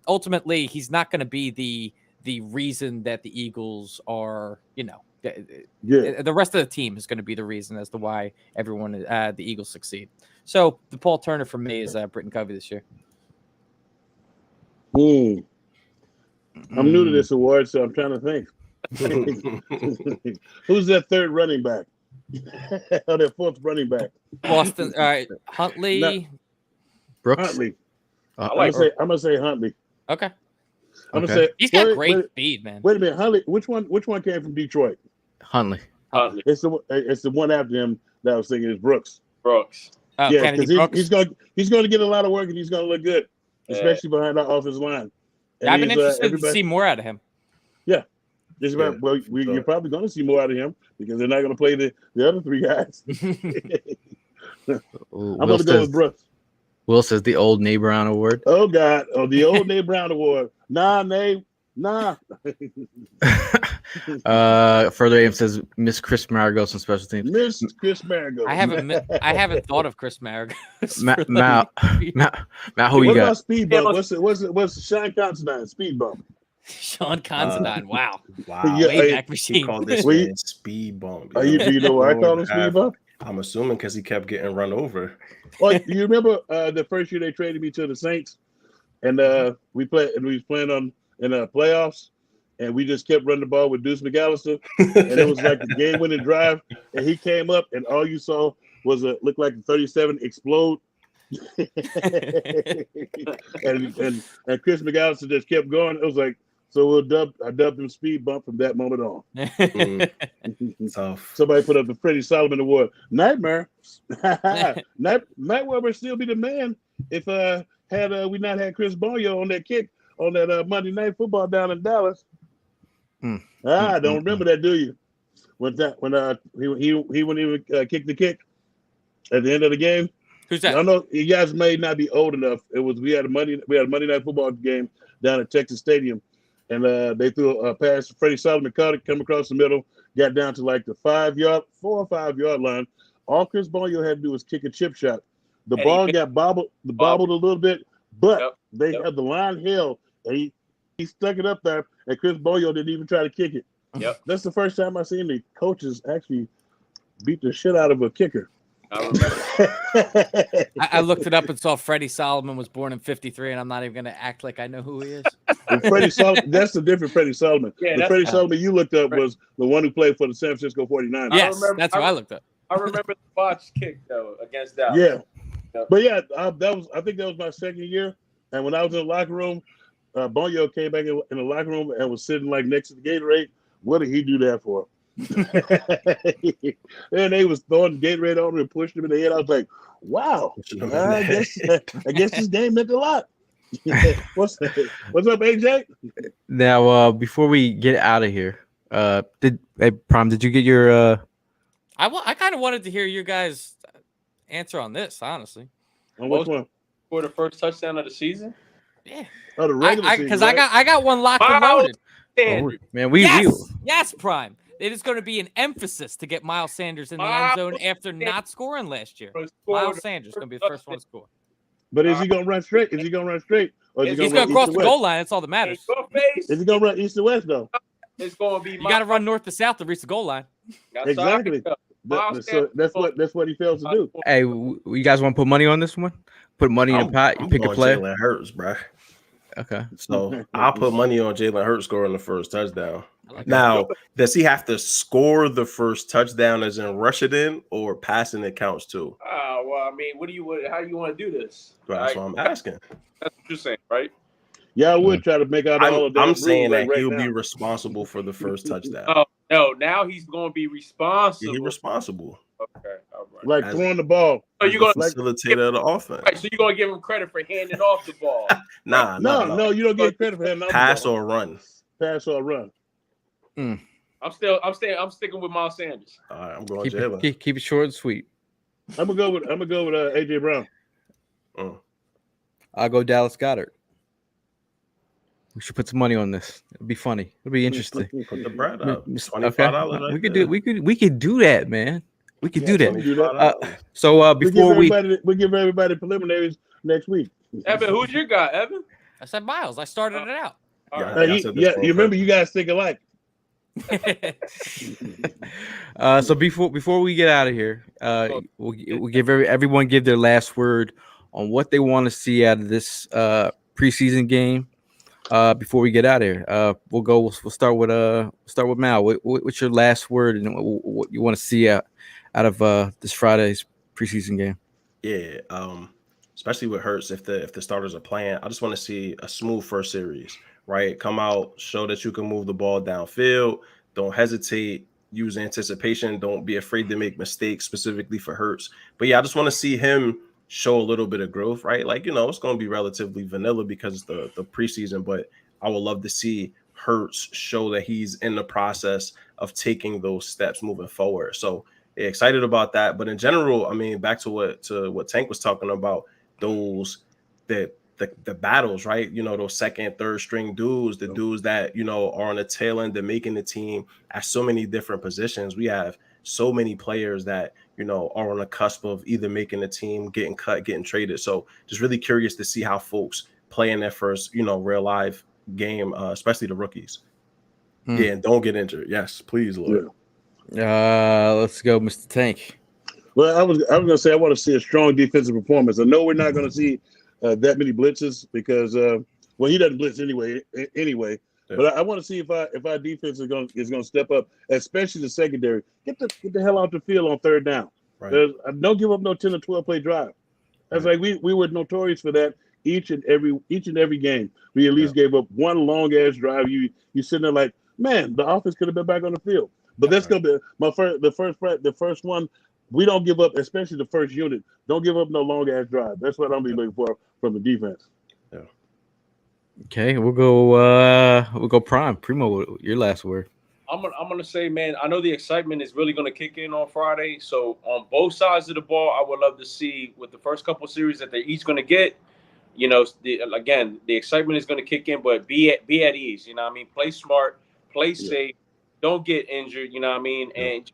ultimately, he's not going to be the reason that the Eagles are, the rest of the team is going to be the reason as to why everyone, the Eagles succeed. So the Paul Turner for me is Britton Covey this year.
I'm new to this award, so I'm trying to think. Who's that third running back? Or that fourth running back?
Boston. All right, Huntley.
Brooks.
Huntley.
I
I'm
like
gonna say Huntley.
Okay.
I'm gonna say
He's got great speed, man.
Wait a minute, Huntley. Which one came from Detroit?
Huntley.
It's the one after him that I was thinking is Brooks.
Brooks.
Yeah, because he's going to get a lot of work and he's going to look good, especially behind our offensive line. And
I've been interested to see more out of him.
Yeah, you're probably going to see more out of him because they're not going to play the other three guys. I'm going to go with Brooks.
Will says the old Nay Brown Award.
Oh God! Oh, the old Nay Brown Award. Nah, Nay. Nah.
Further aim says Miss Chris Maragos on special teams.
Miss Chris Maragos.
I haven't thought of Chris Maragos.
Matt, who you
what
got?
about speed bump? What's Sean Constantine speed bump?
Sean Constantine. Wow.
Yeah,
Wayback Machine.
He called this man speed bump.
Do you know why I call him speed bump?
I'm assuming because he kept getting run over.
Well, you remember the first year they traded me to the Saints, and we was playing in the playoffs, and we just kept running the ball with Deuce McAllister, and it was like the game-winning drive, and he came up, and all you saw was looked like the 37 explode, and Chris McAllister just kept going. It was like, so I dubbed him speed bump from that moment on.
Tough.
Somebody put up the Freddie Solomon Award. Nightmare. Nightmare would still be the man if we not had Chris Bonio on that kick on that Monday Night Football down in Dallas. Don't remember that, do you? When he wouldn't even kick the kick at the end of the game.
Who's that?
I know you guys may not be old enough. We had a Monday Night Football game down at Texas Stadium. And they threw a pass. Freddie Solomon caught it, come across the middle, got down to like the 4 or 5 yard line. All Chris Bonio had to do was kick a chip shot. The ball got bobbled a little bit, but they had the line held, and he stuck it up there, and Chris Bonio didn't even try to kick it.
Yep.
That's the first time I've seen the coaches actually beat the shit out of a kicker.
I remember.
I looked it up and saw Freddie Solomon was born in '53, and I'm not even going to act like I know who he is.
Freddie Solomon, that's the different Freddie Solomon.
Yeah,
the Freddie Solomon you looked up was the one who played for the San Francisco 49ers.
Yes, that's who I looked up.
I remember the botch kick though against Dallas.
Yeah, but yeah, I think that was my second year, and when I was in the locker room, Bonio came back in the locker room and was sitting like next to the Gatorade. What did he do that for? And they was throwing Gatorade on him and pushed him in the head. I was like, wow, I guess this game meant a lot. What's up, AJ?
Now, before we get out of here, Prime, did you get your?
I kind of wanted to hear you guys answer on this, honestly.
On which one?
For the first touchdown of the season?
Yeah.
Oh, the regular season.
Because I got one locked and loaded.
Man,
yes, Prime. It is going to be an emphasis to get Miles Sanders in the end zone after not scoring last year. Miles Sanders is going to be the first one to score.
But is he going to run straight? Or is
He's
he
going to cross the goal line. That's all that matters.
Is he going to run east to west, though?
It's going to be.
You got to run north to south to reach the goal line.
Exactly. So that's what he fails to do.
Hey, you guys want to put money on this one? Put money in the pot. You pick a player.
Jalen Hurts, bro.
Okay.
So I'll put money on Jalen Hurts scoring the first touchdown. Now, does he have to score the first touchdown as in rush it in, or passing it counts too?
Well, I mean, how do you want to do this?
That's what I'm asking.
That's what you're saying, right?
Yeah, I would try to make out all of that.
I'm saying that he'll be responsible for the first touchdown.
Oh, no, now he's going to be responsible.
He's responsible.
Okay, all right.
like
As-
throwing the ball.
So
He's
you're
the
gonna
facilitator of the offense.
right. So you're gonna give him credit for handing off the ball.
Nah,
No, you don't get credit for him.
Pass or run.
Pass or run.
I'm sticking with Miles Sanders.
All right, I'm going
Keep
Jalen.
keep it short and sweet.
I'm gonna go with AJ Brown.
I'll go Dallas Goedert. We should put some money on this. It'd be funny. It'd be interesting.
Put the bread up.
Okay.
$25.
We could do that, man. We could do that.
$25.
So before we
give everybody preliminaries next week.
Evan, who's your guy, Evan?
I said Miles. I started it out.
All
Yeah.
right.
I said this for a
You remember
purpose.
you guys think alike.
so before we get out of here, we'll give everyone give their last word on what they want to see out of this preseason game. Before we get out of here, we'll start with Mal. What's your last word and what you want to see out of this Friday's preseason game?
Yeah, especially with Hurts, if the starters are playing, I just want to see a smooth first series, right? Come out, show that you can move the ball downfield. Don't hesitate. Use anticipation. Don't be afraid to make mistakes, specifically for Hurts. But yeah, I just want to see him show a little bit of growth, right? Like, it's going to be relatively vanilla because the preseason, but I would love to see Hurts show that he's in the process of taking those steps moving forward. So yeah, excited about that. But in general, I mean, back to what Tank was talking about, those the battles, right? Those second, third string dudes, the dudes that, are on the tail end of making the team at so many different positions. We have so many players that, are on the cusp of either making the team, getting cut, getting traded. So just really curious to see how folks play in their first, real live game, especially the rookies. Yeah, and don't get injured. Yes, please, Lord.
Let's go, Mr. Tank.
Well, I was gonna say I want to see a strong defensive performance. I know we're not gonna see that many blitzes because he doesn't blitz anyway.
Yeah.
But I want to see if our defense is gonna step up, especially the secondary. Get the hell out the field on third down.
Right.
Don't give up no 10 or 12 play drive. That's like we were notorious for that each and every game. We at least gave up one long ass drive. You sitting there like, man, the offense could have been back on the field. But that's gonna be the first one. We don't give up, especially the first unit. Don't give up no long ass drive. That's what I'm be looking for from the defense.
Yeah.
Okay, we'll go Primo, your last word.
I'm gonna say, man, I know the excitement is really gonna kick in on Friday. So on both sides of the ball, I would love to see with the first couple series that they're each gonna get. The excitement is gonna kick in, but be at ease. Play smart, play safe, don't get injured. And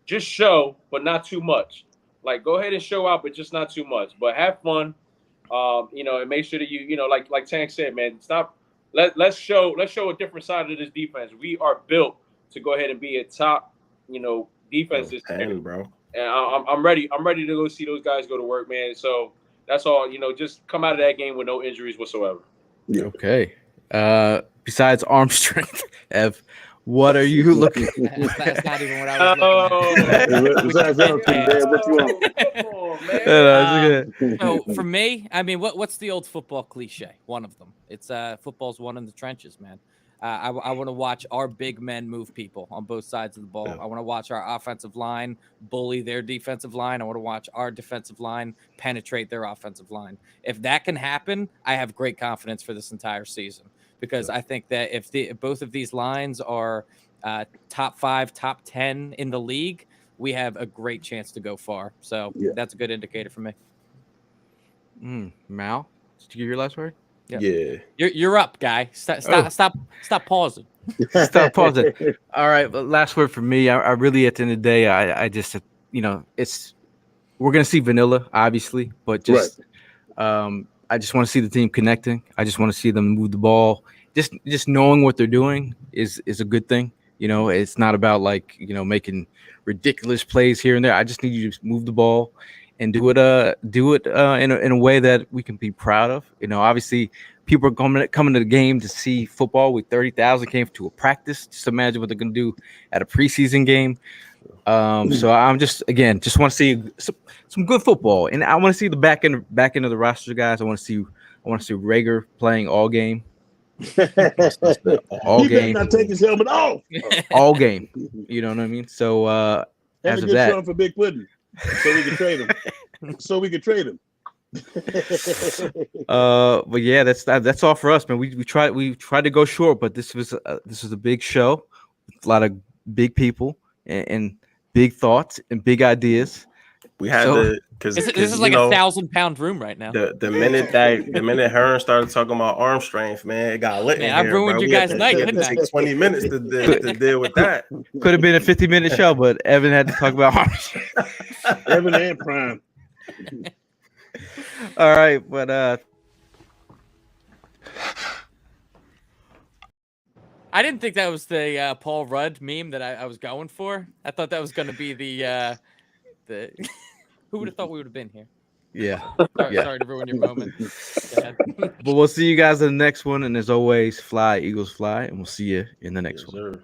just show, but not too much. Like, go ahead and show out, but just not too much. But have fun, and make sure that you, like Tank said, man, stop. Let's show a different side of this defense. We are built to go ahead and be a top, defense this year.
Bro.
And I'm ready. I'm ready to go see those guys go to work, man. So that's all. Just come out of that game with no injuries whatsoever.
Yeah.
Okay. Besides arm strength, Ev, what are you looking?
That's not even what I was looking at. So for me, I mean, what's the old football cliche? One of them. It's football's won in the trenches, man. I want to watch our big men move people on both sides of the ball. I want to watch our offensive line bully their defensive line. I want to watch our defensive line penetrate their offensive line. If that can happen, I have great confidence for this entire season, because I think that if both of these lines are top 5, top 10 in the league, we have a great chance to go far. So that's a good indicator for me.
Mal, did you give your last word?
Yeah.
You're up, guy. Stop pausing.
Stop pausing. All right, but last word for me. I really, at the end of the day, I just, we're gonna see vanilla, obviously, but just, I just want to see the team connecting. I just want to see them move the ball. Just knowing what they're doing is a good thing. It's not about making ridiculous plays here and there. I just need you to move the ball and do it in a way that we can be proud of. Obviously, people are coming to the game to see football. With 30,000 came to a practice. Just imagine what they're going to do at a preseason game. So I'm just want to see some good football, and I want to see the back end of the roster guys. I want to see Rager playing all game. All
he
game.
better not take his helmet off.
All game. You know what I mean? So
And
As
a
of
good
that.
showing for Big Pudding, so we can trade him.
But yeah, that's all for us, man. We tried to go short, but this was a big show, a lot of big people and big thoughts and big ideas.
We had
So-
to because
This is like a 1,000-pound room right now.
the minute Hearn started talking about arm strength, man, it got lit in
Man, I
here.
ruined
bro.
your
We had
guys'
to-
night,
we had to
didn't I?
take 20 minutes to deal with that.
Could have been a 50-minute show, but Evan had to talk about arms.
Evan and Prime.
All right, but
I didn't think that was the Paul Rudd meme that I was going for. I thought that was going to be the who would have thought we would have been here?
yeah.
Sorry to ruin your moment. Go ahead.
But we'll see you guys in the next one, and as always, fly Eagles fly, and we'll see you in the next
Yes,
one.
sir.